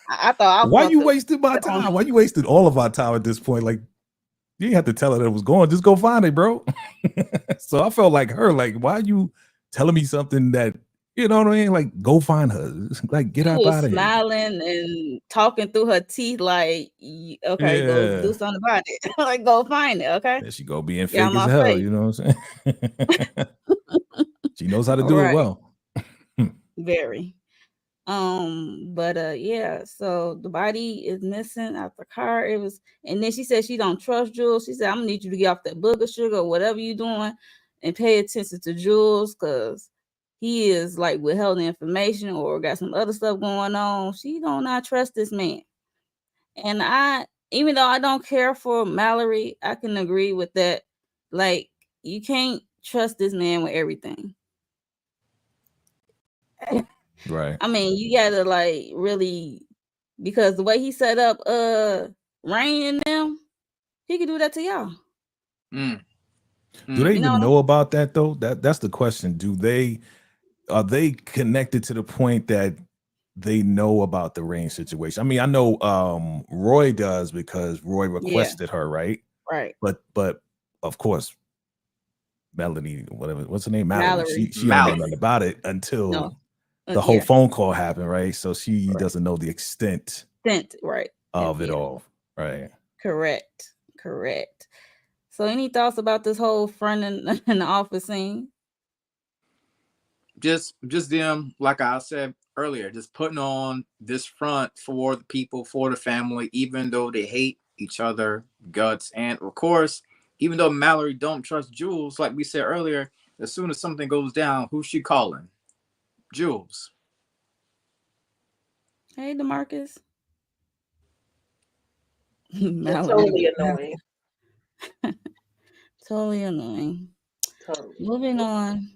S1: I thought I was
S4: why
S1: going
S4: you
S1: to
S4: wasted my time? Why you wasted all of our time at this point? Like, you didn't have to tell her that it was gone. Just go find it, bro. So I felt like her. Like, why are you telling me something that, you know what I mean? Like, go find her. Like, get
S1: She
S4: up
S1: was
S4: out of here.
S1: smiling and talking through her teeth, like, okay, go
S4: Yeah.
S1: do something about it. Like, go find it, okay?
S4: There she go being
S1: Get out
S4: fake as
S1: my
S4: hell.
S1: face.
S4: You know what I'm saying? She knows how to do it
S1: Right.
S4: well.
S1: Very. But yeah, so the body is missing out the car. It was, and then she said she don't trust Jules. She said, I'm gonna need you to get off that booger sugar or whatever you're doing and pay attention to Jules, because he is like withholding information or got some other stuff going on. She don't not trust this man. And even though I don't care for Mallory, I can agree with that. Like, you can't trust this man with everything.
S4: Right.
S1: I mean, you gotta like really, because the way he set up Rain and them, he could do that to y'all.
S4: Do they
S1: You know
S4: even
S1: what
S4: know about that though? That's the question. Are they connected to the point that they know about the Rain situation? I mean, I know Roy does because Roy requested her, right?
S1: Right.
S4: But of course, Melanie, whatever, what's her name?
S1: Mallory.
S4: She don't know nothing about it until
S1: No.
S4: the whole
S1: Yeah.
S4: phone call happened, right? So she doesn't know the extent
S1: Right.
S4: of it
S1: Yeah.
S4: all. Right.
S1: Correct. So any thoughts about this whole front and in the office scene?
S3: Just them, like I said earlier, just putting on this front for the people, for the family, even though they hate each other guts. And of course, even though Mallory don't trust Jules, like we said earlier, as soon as something goes down, who's she calling? Jules.
S1: Hey, Demarcus.
S2: Yeah,
S1: Malin.
S2: totally annoying.
S1: Totally annoying.
S2: Totally.
S1: Moving on.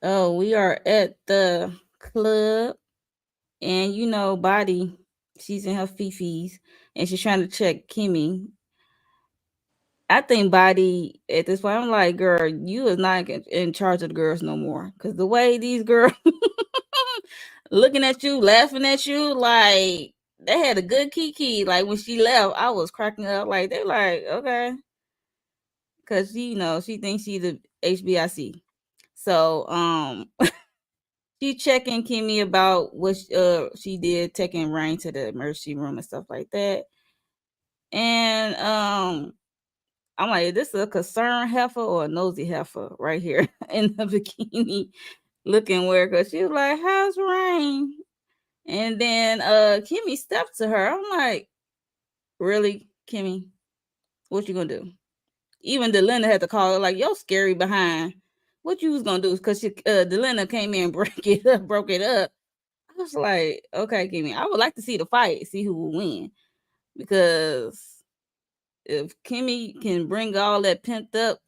S1: Oh, we are at the club, and Body, she's in her fifis, and she's trying to check Kimmy. I think Body at this point, I'm like, girl, you is not in charge of the girls no more, because the way these girls looking at you, laughing at you, like they had a good kiki. Like when she left, I was cracking up. Like they like, okay, because she thinks she's the HBIC. So she checking Kimmy about what she did, taking Rain to the emergency room and stuff like that. And I'm like, is this a concerned heifer or a nosy heifer right here in the bikini looking weird? Cause she was like, how's Rain? And then Kimmy stepped to her. I'm like, really, Kimmy? What you gonna do? Even Delinda had to call her like, yo, scary behind. What you was gonna do? Cause Delinda came in and broke it up. I was like, okay, Kimmy, I would like to see the fight, see who will win. Because if Kimmy can bring all that pent up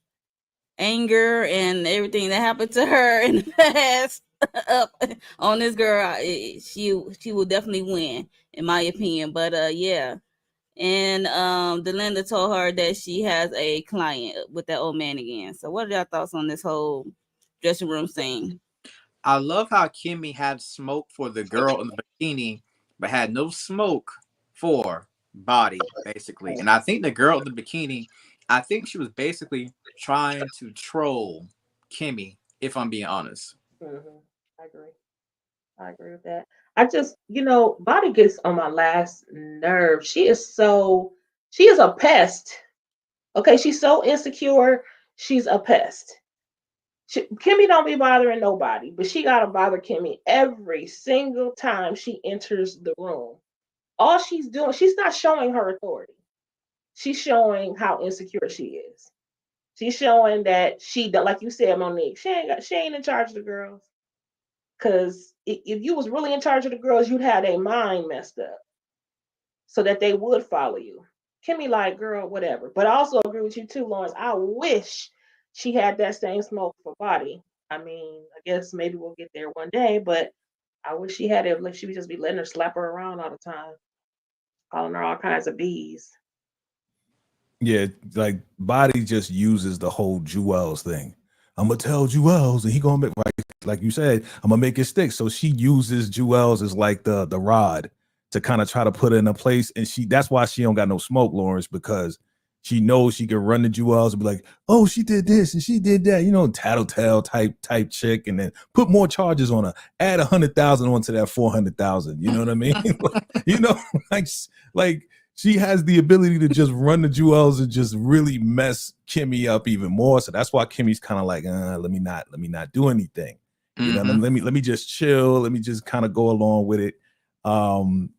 S1: anger and everything that happened to her in the past up on this girl, she will definitely win, in my opinion. But yeah. And Delinda told her that she has a client with that old man again. So what are y'all thoughts on this whole dressing room scene?
S3: I love how Kimmy had smoke for the girl in the bikini, but had no smoke for Body, basically. And I think the girl in the bikini, I think she was basically trying to troll Kimmy, if I'm being honest.
S2: Hmm. I agree. I agree with that. I just, Body gets on my last nerve. She is a pest. Okay, she's so insecure. She's a pest. Kimmy don't be bothering nobody, but she gotta bother Kimmy every single time she enters the room. All she's doing, she's not showing her authority. She's showing how insecure she is. She's showing that like you said, Monique, she ain't in charge of the girls. Because if you was really in charge of the girls, you'd have their mind messed up so that they would follow you. Kimmy, like, girl, whatever. But I also agree with you too, Lawrence. I wish she had that same smoke for Body. I mean, I guess maybe we'll get there one day, but I wish she had it. Like she would just be letting her slap her around all the time, calling her all kinds of bees.
S4: Yeah, like Body just uses the whole Jewels thing. I'm gonna tell Jewels, and he gonna make like you said, I'm gonna make it stick. So she uses Jewels as like the rod to kind of try to put it in a place, and that's why she don't got no smoke, Lawrence, because she knows she can run the Jewels and be like, oh, she did this and she did that, tattletale type chick, and then put more charges on her, add 100,000 onto that 400,000. You know what I mean? you know, like like she has the ability to just run the Jewels and just really mess Kimmy up even more. So that's why Kimmy's kind of like, let me not do anything.
S3: Mm-hmm.
S4: Let me just chill. Let me just kind of go along with it.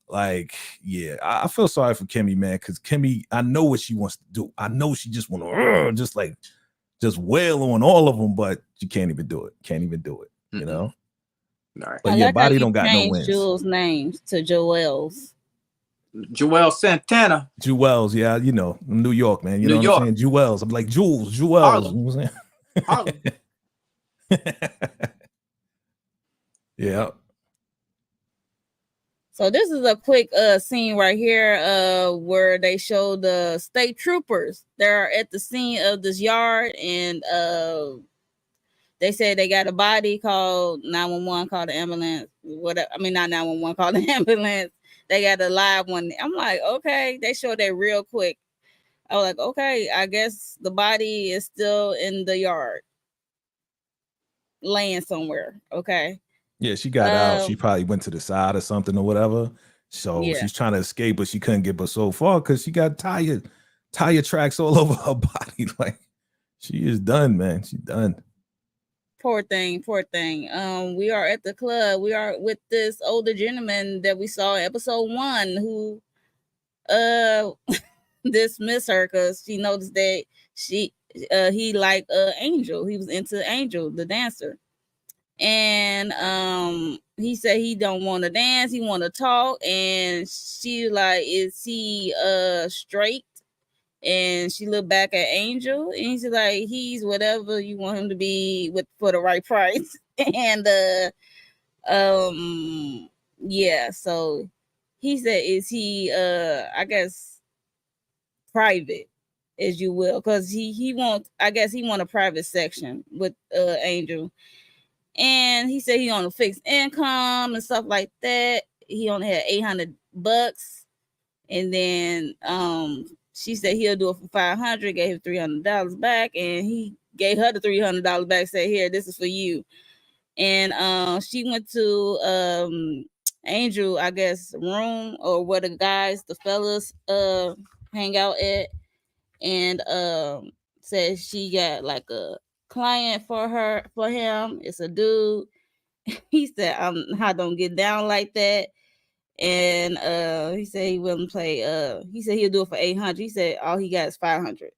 S4: Like, yeah, I feel sorry for Kimmy, man, because Kimmy, I know what she wants to do. I know she just want to just wail on all of them, but she can't even do it. Can't even do it. You know.
S3: All right.
S4: But
S1: I
S4: yeah,
S1: like how
S4: Body
S1: you
S4: don't got no
S1: changed
S4: wins.
S1: Jules' names to Joel's.
S3: Joel Santana.
S4: Jewels, yeah, New York, man. You
S3: New
S4: know what I'm
S3: York.
S4: saying? Jewels. I'm like Jewels. You know
S3: Harlem.
S4: what
S3: Harlem.
S4: I'm saying? Yeah.
S1: So this is a quick scene right here where they show the state troopers. They're at the scene of this yard, and they said they got a body, called 911, called the ambulance. Whatever. I mean, not 911, called the ambulance. They got a live one. I'm like, okay. They showed that real quick. I was like, okay, I guess the body is still in the yard, laying somewhere. Okay.
S4: Yeah, she got out. She probably went to the side or something or whatever. So
S1: Yeah.
S4: she's trying to escape, but she couldn't get but so far because she got tire tracks all over her body. Like, she is done, man. She's done.
S1: Poor thing, poor thing. We are at the club. We are with this older gentleman that we saw in episode 1 who dismissed her because she noticed that he liked Angel. He was into Angel, the dancer. And he said he don't want to dance, he want to talk. And she like, is he straight? And she looked back at Angel, and he's like, he's whatever you want him to be with for the right price. And yeah, so he said, is he I guess private, as you will, because he wants, I guess he want a private section with Angel. And he said he on a fixed income and stuff like that. He only had $800, and then she said he'll do it for $500. Gave him $300 back, and he gave her the $300 back. Said, "Here, this is for you." And she went to Angel, I guess, room, or where the guys, the fellas, hang out at, and said she got like a client for him. It's a dude. He said, I don't get down like that. And he said he wouldn't play. He said he'll do it for 800. He said all he got is 500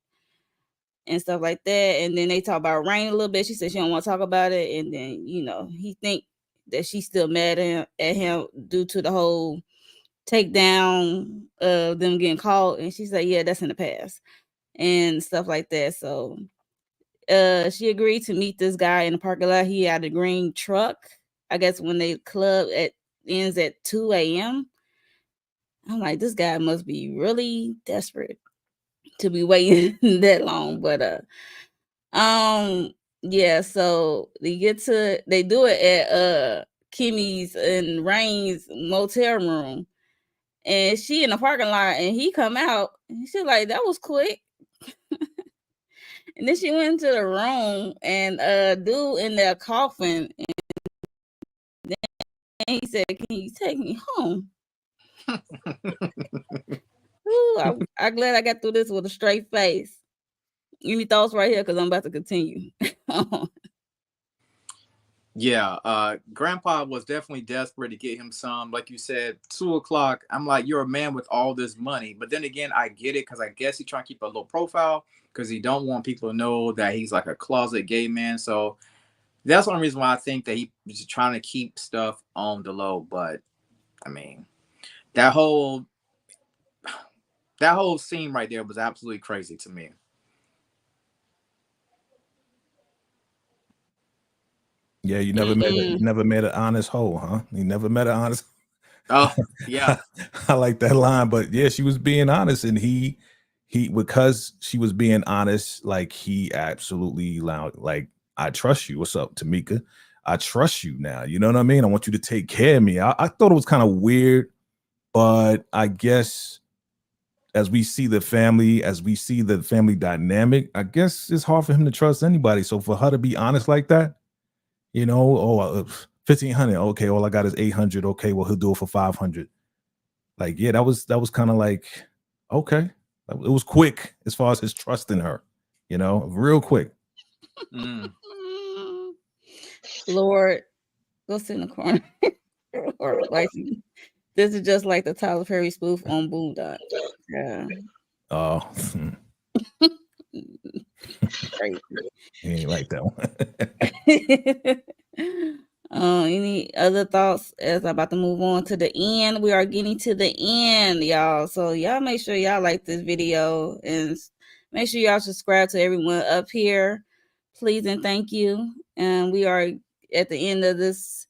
S1: and stuff like that. And then they talk about Rain a little bit. She said she don't want to talk about it. And then, you know, he think that she's still mad at him due to the whole takedown of them getting caught. And she said, yeah, that's in the past and stuff like that. So she agreed to meet this guy in the parking lot. He had a green truck. I guess when they club ends at 2 a.m. I'm like, this guy must be really desperate to be waiting that long. But yeah, so they do it at Kimmy's and Rain's motel room. And she in the parking lot, and he come out, and she's like, that was quick. And then she went into the room, and dude in there coughing, and he said, can you take me home? Ooh, I'm glad I got through this with a straight face. Any thoughts right here? Because I'm about to continue.
S3: Yeah, Grandpa was definitely desperate to get him some. Like you said, 2 o'clock. I'm like, you're a man with all this money. But then again, I get it, because I guess he's trying to keep a low profile, because he don't want people to know that he's like a closet gay man. So that's one reason why I think that he's trying to keep stuff on the low. But I mean, that whole scene right there was absolutely crazy to me.
S4: Yeah, you never met an honest hoe, huh? You never met an honest.
S3: Oh yeah.
S4: I like that line, but yeah, she was being honest, and he because she was being honest, like he absolutely loud, like, I trust you. What's up, Tamika? I trust you now. You know what I mean? I want you to take care of me. I thought it was kind of weird, but I guess as we see the family dynamic, I guess it's hard for him to trust anybody. So for her to be honest like that, you know, 1,500. Okay, all I got is 800. Okay, well, he'll do it for 500. Like, yeah, that was kind of like, okay, it was quick as far as his trust in her, you know, real quick.
S1: Lord, go sit in the corner. Or like, this is just like the Tyler Perry spoof on Boondock. Yeah.
S4: Oh,
S1: Crazy.
S4: he ain't like that one.
S1: Any other thoughts as I'm about to move on to the end? We are getting to the end, y'all. So y'all make sure y'all like this video, and make sure y'all subscribe to everyone up here. Please and thank you. And we are at the end of this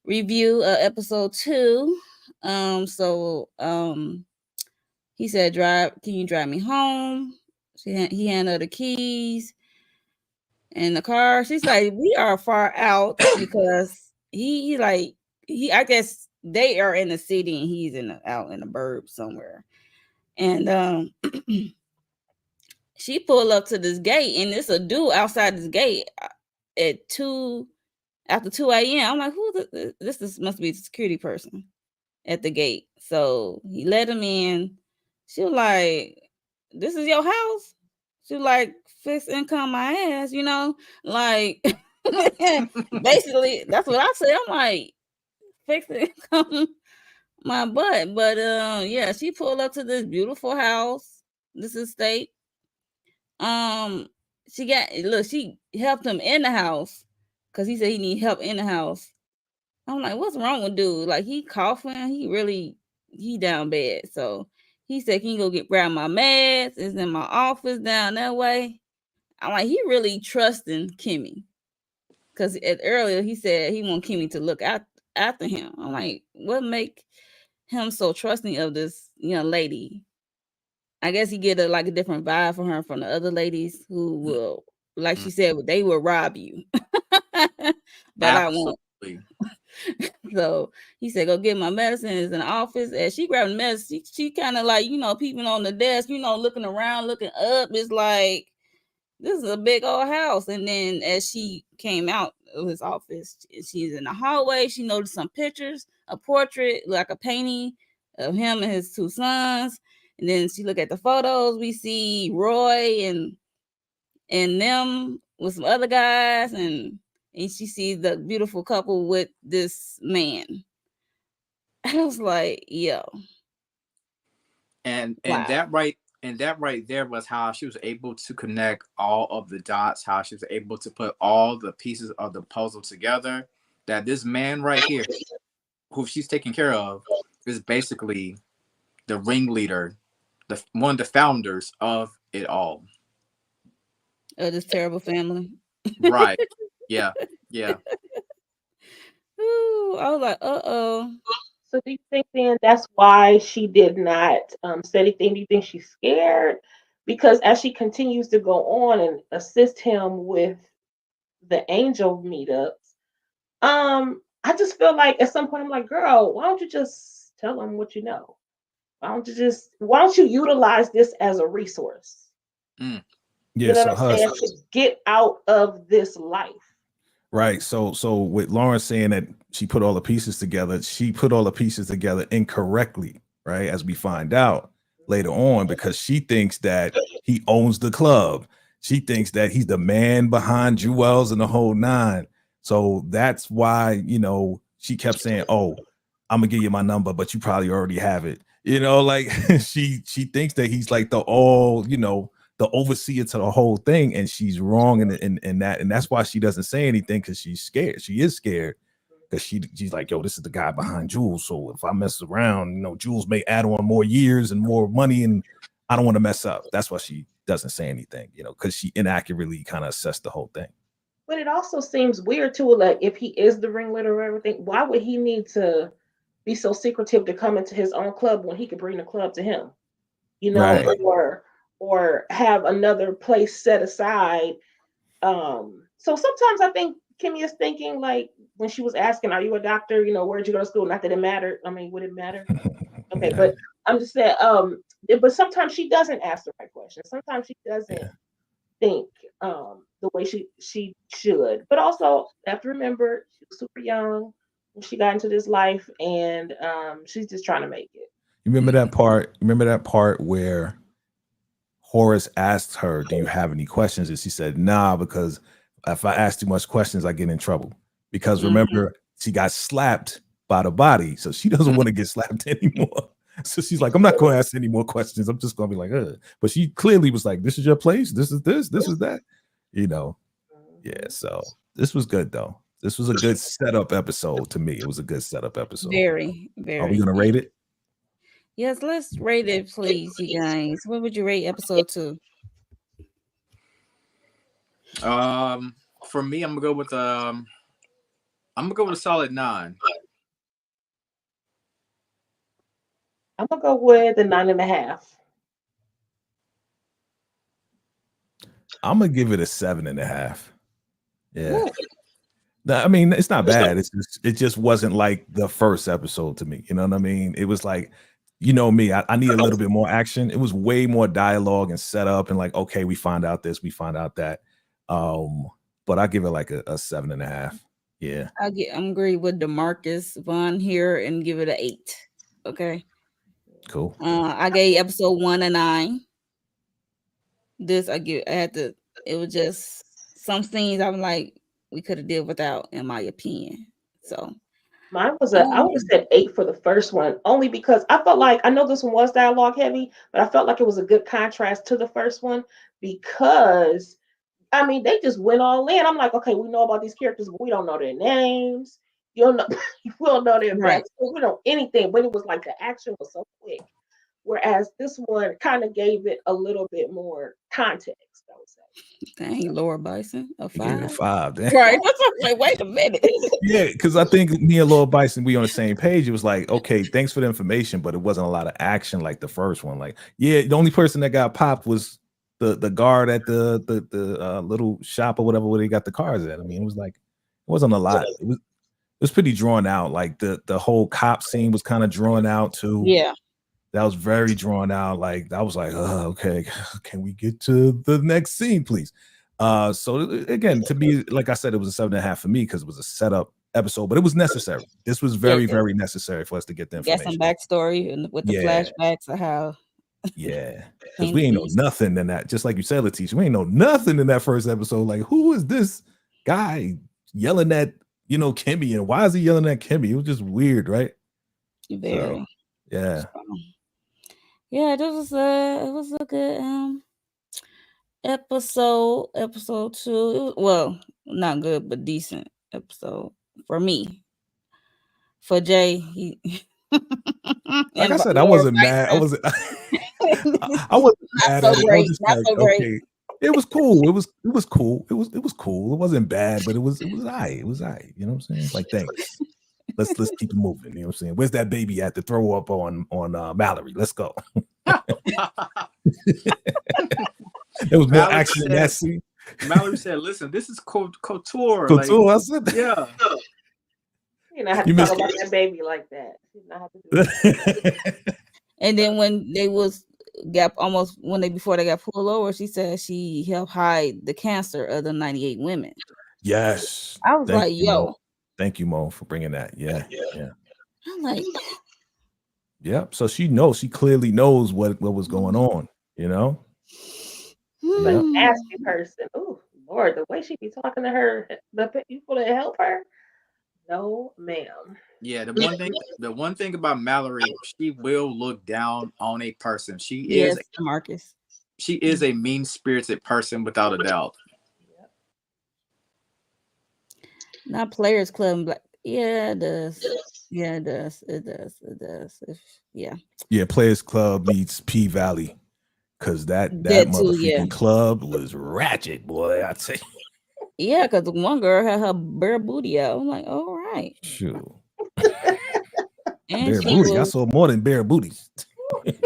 S1: review of episode 2. He said, can you drive me home? He handed her the keys in the car. She's like, we are far out, because I guess they are in the city and he's out in the burb somewhere. And she pulled up to this gate, and it's a dude outside this gate at after 2 a.m. I'm like, this must be the security person at the gate. So he let him in. She was like, this is your house? She was like, fixed income my ass, you know? Like, basically, that's what I said. I'm like, fixed income my butt. But yeah, she pulled up to this beautiful house, this estate. She helped him in the house, because he said he need help in the house. I'm like, what's wrong with dude? Like he coughing, he down bad. So he said, can you go grab my meds? It's in my office down that way. I'm like, he really trusting Kimmy. Because earlier he said he want Kimmy to look out after him. I'm like, what make him so trusting of this young lady? I guess he get like a different vibe from her from the other ladies who will, like
S3: Mm,
S1: she said, they will rob you. But I won't.
S3: absolutely.
S1: So he said, go get my medicine. It's in the office. As she grabbed the medicine, she kind of like, peeping on the desk, looking around, looking up. It's like, this is a big old house. And then as she came out of his office, she's in the hallway. She noticed some pictures, a portrait, like a painting of him and his two sons. And then she looked at the photos. We see Roy and them with some other guys, and she sees the beautiful couple with this man. I was like, yo,
S3: And
S1: wow.
S3: that right there was how she was able to connect all of the dots, how she was able to put all the pieces of the puzzle together, that this man right here, who she's taking care of, is basically the ringleader, the one of the founders of it all.
S1: This terrible family.
S3: Right. Yeah. Yeah.
S1: Ooh, I was like, uh-oh.
S2: So do you think then that's why she did not say anything? Do you think she's scared? Because as she continues to go on and assist him with the angel meetups, I just feel like at some point I'm like, girl, why don't you just tell him what you know? Why don't you utilize this as a resource?
S3: Mm.
S2: You
S4: Yeah,
S2: know what
S4: so
S2: I'm
S4: Hush,
S2: saying? To get out of this life.
S4: right. So with Lauren saying that she put all the pieces together, she put all the pieces together incorrectly, right? As we find out later on, because she thinks that he owns the club. She thinks that he's the man behind Jewels and the whole nine. So that's why, she kept saying, "Oh, I'm gonna give you my number, but you probably already have it." Like she thinks that he's like the overseer to the whole thing, and she's wrong in that, and that's why she doesn't say anything, because she's scared. She is scared because she's like, yo, this is the guy behind Jules. So if I mess around, Jules may add on more years and more money, and I don't want to mess up. That's why she doesn't say anything, because she inaccurately kind of assessed the whole thing.
S2: But it also seems weird too, like if he is the ringleader of everything, why would he need to be so secretive to come into his own club when he could bring the club to him?
S4: Right.
S2: Or have another place set aside. So sometimes I think Kimmy is thinking like when she was asking, "Are you a doctor? Where'd you go to school?" Not that it mattered. I mean, would it matter? Okay,
S4: Yeah.
S2: but I'm just saying. But sometimes she doesn't ask the right questions. Sometimes she doesn't
S4: Yeah.
S2: think the way she should. But also have to remember she was super young when she got into this life, and she's just trying to make it.
S4: You remember that part? Remember that part where Horace asked her, "Do you have any questions?" And she said, "Nah, because if I ask too much questions, I get in trouble." Because
S1: Mm-hmm.
S4: remember, she got slapped by the body, so she doesn't want to get slapped anymore. So she's like, "I'm not going to ask any more questions. I'm just going to be like, ugh." But she clearly was like, "This is your place. This is this. This is that." You know. Yeah.
S2: Mhm.
S4: So this was good though. This was a good setup episode to me. It was a good setup episode.
S1: Very,
S4: Are we
S1: very.
S4: gonna rate it?
S1: Yes, let's rate it, please, you guys. What would you rate episode 2?
S3: Um, for me, I'm gonna go with a solid 9.
S2: I'm gonna go with the 9.5.
S4: I'm gonna give it a 7.5. Yeah.
S1: Ooh,
S4: I mean, it's not bad. It just wasn't like the first episode to me. You know what I mean? It was like, me, I need a little bit more action. It was way more dialogue and setup and like, okay, we find out this, we find out that. Um, but I give it like a 7.5. Yeah,
S1: I'm agree with Demarcus Vaughn here and give it an 8. Okay.
S4: cool.
S1: I gave episode 1 a 9. This I had to. It was just some scenes I'm like we could have did without, in my opinion. So,
S2: I would have
S1: um,
S2: said 8 for the first one, only because I felt like I know this one was dialogue heavy, but I felt like it was a good contrast to the first one because I mean, they just went all in. I'm like, okay, we know about these characters, but we don't know their names. You don't know, we don't know their
S1: Right.
S2: backstory. We don't know anything. But it was like the action was so quick. Whereas this one kind of gave it a little bit more context, I would say.
S1: Dang, Laura Bison, a
S4: He gave it a
S1: 5.
S4: 5. Damn.
S1: Right. Like, wait a minute.
S4: Yeah, because I think me and Lil Bison, we on the same page. It was like, okay, thanks for the information, but it wasn't a lot of action like the first one. Like, yeah, the only person that got popped was the guard at the little shop or whatever where they got the cars at. I mean, it was like, it wasn't a lot. It was pretty drawn out. Like the whole cop scene was kind of drawn out too.
S1: Yeah.
S4: That was very drawn out. Like I was like, oh, okay, can we get to the next scene, please? So again, to me, like I said, it was a 7.5 for me because it was a setup episode, but it was necessary. This was very, very necessary for us to get the
S1: Got some
S4: information.
S1: backstory and with the flashbacks of how.
S4: Yeah, because we ain't know nothing in that. Just like you said, Letitia, we ain't know nothing in that first episode. Like, who is this guy yelling at Kimmy, and why is he yelling at Kimmy? It was just weird, right?
S1: Very.
S4: So, yeah.
S1: Yeah, it was a good episode. Episode 2. It was, well, not good, but decent episode for me. For Jay, he
S4: like I said, I wasn't mad. I wasn't mad at it. I was just like, okay. It was cool. It was cool. It was cool. It wasn't bad, but it was alright. It was alright. You know what I'm saying? Like, thanks. Let's keep it moving. You know what I'm saying? Where's that baby at to throw up on Mallory? Let's go. There was more action in that scene.
S3: Mallory said, "Listen, this is couture."
S4: Couture. I said that.
S3: Yeah.
S2: You know how to talk about that baby like that. You know how to do that.
S1: And then when they before they got pulled over, she said she helped hide the cancer of the 98 women.
S4: Yes.
S1: I was like, yo.
S4: Mo. Thank you, Mo, for bringing that. Yeah.
S1: I'm like,
S4: yep. So she clearly knows what was going on,
S2: A nasty person. Oh, Lord, the way she be talking to her, the people that help her. No, ma'am.
S3: Yeah, the one thing about Mallory, she will look down on a person. She is
S1: Marcus.
S3: She is a mean-spirited person without a doubt.
S2: Yep.
S1: Not Players Club. Yeah, it does. Yeah, it does. It does. Yeah,
S4: Players Club meets P Valley. Because that motherfucking club was ratchet, boy, I'd say.
S1: Yeah, because one girl had her bare booty out. I'm like, all right.
S4: Sure.
S1: And
S4: bare booty. I saw more than bare booties.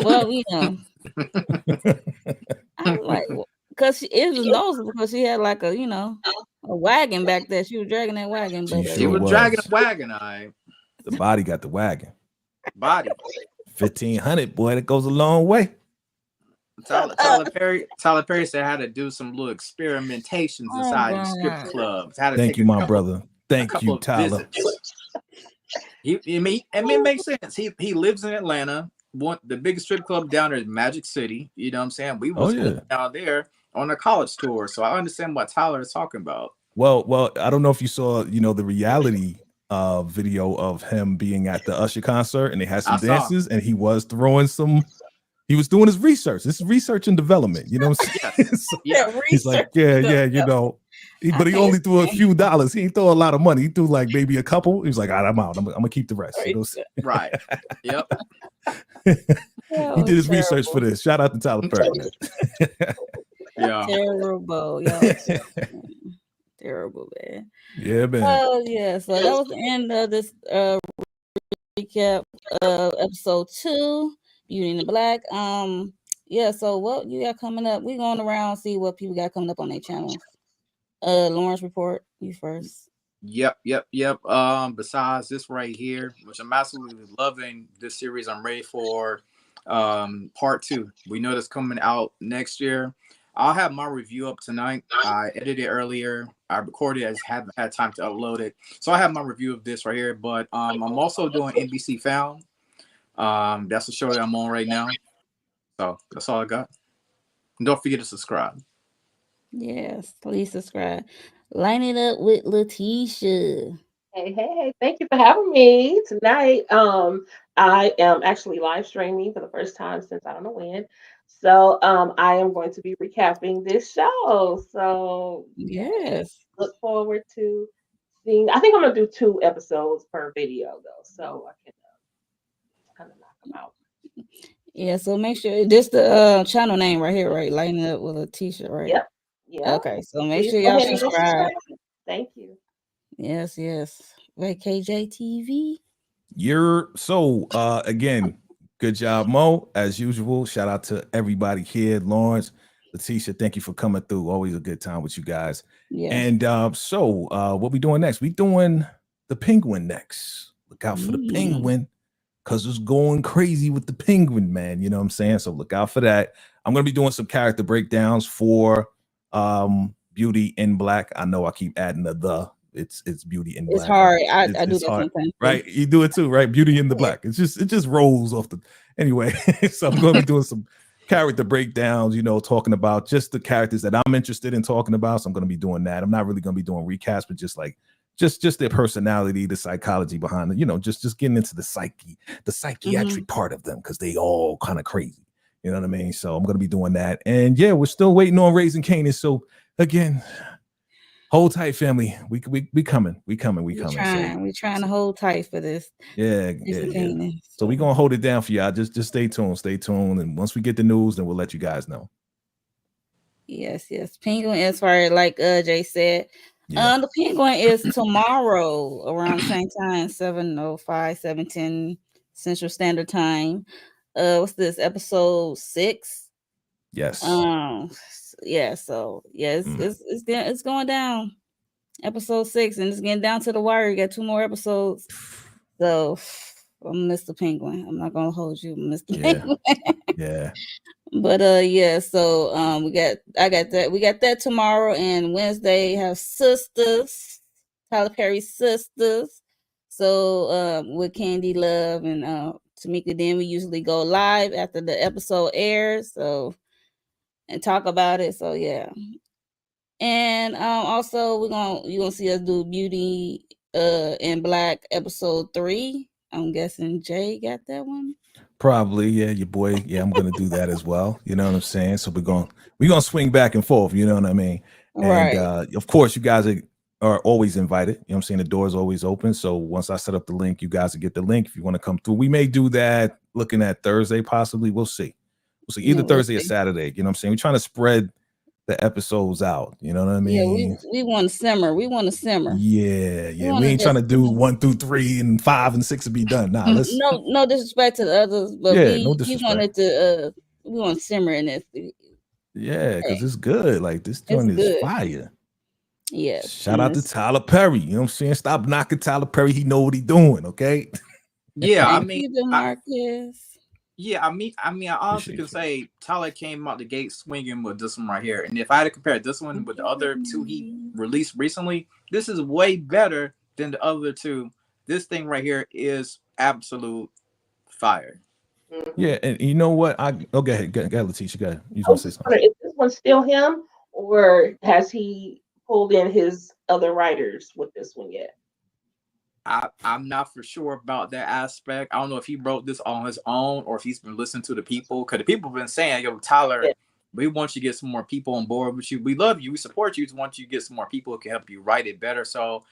S1: Well, I'm like, because it was noticeable because she had like a wagon back there. She was dragging that wagon. But
S3: she was dragging a wagon.
S4: The body got the wagon.
S3: Body.
S4: 1,500, boy, that goes a long way.
S3: Tyler Perry said how to do some little experimentations inside the strip clubs.
S4: Thank you, my brother. Thank you, Tyler.
S3: It makes sense. He lives in Atlanta. The biggest strip club down there is Magic City. You know what I'm saying? We was down there on a college tour, so I understand what Tyler is talking about.
S4: Well, I don't know if you saw, the reality video of him being at the Usher concert, and they had some dances, and he was throwing some. He was doing his research. This is research and development. You know what I'm saying? He's like, but he only threw a few dollars. He didn't throw a lot of money. He threw like maybe a couple. He was like, all right, I'm out. I'm gonna keep the rest.
S3: Right. Yep.
S4: He did his research for this. Shout out to Tyler Perry.
S3: Yeah.
S1: Terrible. Terrible, man.
S4: Yeah, man.
S1: Oh, yeah. So that was the end of this recap of episode 2. Beauty in the Black. So what you got coming up? We going around see what people got coming up on their channels. Lawrence, report you first.
S3: Yep. Besides this right here, which I'm absolutely loving this series, I'm ready for part 2. We know that's coming out next year. I'll have my review up tonight. I edited it earlier. I recorded it. I just haven't had time to upload it. So I have my review of this right here. But I'm also doing NBC Found. That's the show that I'm on right now. So that's all I got. And don't forget to subscribe.
S1: Yes, please subscribe. Line it up with Letitia.
S2: Hey, thank you for having me tonight. I am actually live streaming for the first time since I don't know when. So I am going to be recapping this show. So yes,
S1: Yes.
S2: look forward to seeing. I think I'm gonna do 2 episodes per video though, so I can kind of knock them out.
S1: Yeah, so make sure this the channel name right here, right? Lighting up with a t-shirt, right?
S2: Yep. Yeah.
S1: Okay, so make
S2: Please
S1: sure
S2: go
S1: y'all
S2: ahead and go
S1: subscribe.
S2: subscribe. Thank you.
S1: Yes, yes. VACAY-JAY TV.
S4: You're so again, good job, Mo. As usual, shout out to everybody here, Lawrence, Letitia. Thank you for coming through. Always a good time with you guys.
S1: Yes.
S4: And what we doing next? We doing the penguin next. Look out for the
S1: Mm.
S4: penguin because it's going crazy with the penguin, man. You know what I'm saying? So look out for that. I'm gonna be doing some character breakdowns for Beauty in Black. I know I keep adding the. It's Beauty in
S1: It's
S4: Black.
S1: hard. I do
S4: It's
S1: that
S4: hard,
S1: sometimes too.
S4: right? You do it too, right? Beauty in the
S1: Yeah.
S4: Black. It just rolls off the anyway. So I'm gonna be doing some character breakdowns, talking about just the characters that I'm interested in talking about. So I'm gonna be doing that. I'm not really gonna be doing recasts, but just their personality, the psychology behind it, just getting into the psychiatric part of them because they all kind of crazy. You know what I mean? So I'm gonna be doing that. And yeah, we're still waiting on Raising Canaan. So again, hold tight, family. We coming. We coming.
S1: We're trying to hold tight for this.
S4: Yeah. So we're gonna hold it down for y'all. Just stay tuned. And once we get the news, then we'll let you guys know.
S1: Yes. Penguin, as far as like Jay said.
S4: Yeah.
S1: The penguin is tomorrow around the same time, 7:05, 7:10 Central Standard Time. What's this? Episode 6.
S4: Yes.
S1: Yeah, so yeah, it's going down. Episode 6, and it's getting down to the wire. You got 2 more episodes. So I'm Mr. Penguin. I'm not gonna hold you, Mr. Penguin.
S4: Yeah.
S1: But yeah, so we got that tomorrow, and Wednesday have Sisters, Tyler Perry Sisters. So with Candy Love and Tamika, then we usually go live after the episode airs, so and talk about it. So yeah. And also you're gonna see us do Beauty in Black episode 3. I'm guessing Jay got that one.
S4: Probably, yeah, your boy. Yeah, I'm gonna do that as well. You know what I'm saying? So we're gonna swing back and forth. You know what I mean?
S1: Right.
S4: And of course, you guys are always invited. You know what I'm saying? The door is always open. So once I set up the link, you guys will get the link if you want to come through. We may do that looking at Thursday, possibly. We'll see. Either Thursday or Saturday. You know what I'm saying? We're trying to spread the episodes out. You know what I mean?
S1: Yeah, we want to simmer.
S4: Yeah. We ain't trying to do 1 through 3 and 5 and 6 to be done. Nah, let's
S1: no disrespect to the others, but
S4: no disrespect.
S1: We want to simmer in this.
S4: Yeah, because it's good. Like this joint is fire.
S1: Yes.
S4: Shout out to Tyler Perry. You know what I'm saying? Stop knocking Tyler Perry. He know what he doing. Okay.
S3: Yeah, I honestly can say Tyler came out the gate swinging with this one right here. And if I had to compare this one with the other 2 he released recently, this is way better than the other 2. This thing right here is absolute fire.
S4: Yeah, and you know what? Go ahead, Letitia. Go ahead. You
S2: I
S4: want
S2: was
S4: to say
S2: just
S4: something?
S2: wondering, is this one still him, or has he pulled in his other writers with this one yet?
S3: I'm not for sure about that aspect. I don't know if he wrote this on his own or if he's been listening to the people. Because the people have been saying, yo, Tyler, we want you to get some more people on board with you. We love you. We support you. We want you to get some more people who can help you write it better. So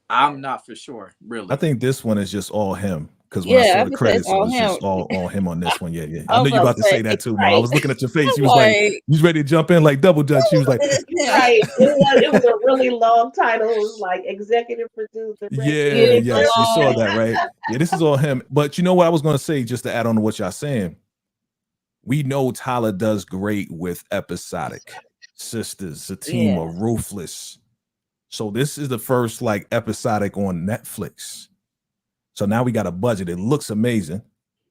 S3: I'm not for sure, really.
S4: I think this one is just all him. Because when I saw the credits, it was just all him on this one. Yeah. I know you're about to say that too, Mo. I was looking at your face. You was like, he's ready to jump in like Double Dutch. She was like,
S2: right. It was a really long title. It was like executive producer.
S4: Yeah. You saw that, right? Yeah, this is all him. But you know what I was going to say, just to add on to what y'all saying? We know Tyler does great with episodic. Sisters, Satima, Ruthless. So this is the first like episodic on Netflix. So now we got a budget. It looks amazing.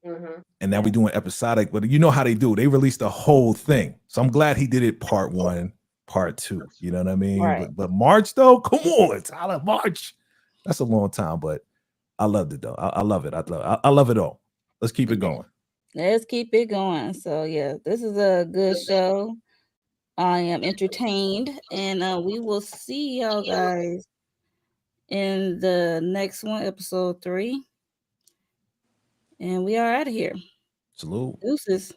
S4: And now we're doing episodic, but you know how they do. They released the whole thing. So I'm glad he did it part 1, part 2. You know what I mean?
S1: Right.
S4: But March though, come on, Tyler, March. That's a long time, but I loved it though. I love it. I love it all. Let's keep it going.
S1: Let's keep it going. So yeah, this is a good show. I am entertained, and we will see y'all guys in the next one, episode 3. And we are out of here.
S4: Salute.
S1: Deuces.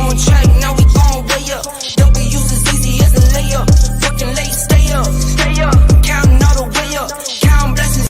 S5: on track, now we going way up. W's as easy as a layup. Working late, stay up. Counting all the way up. Count blessings.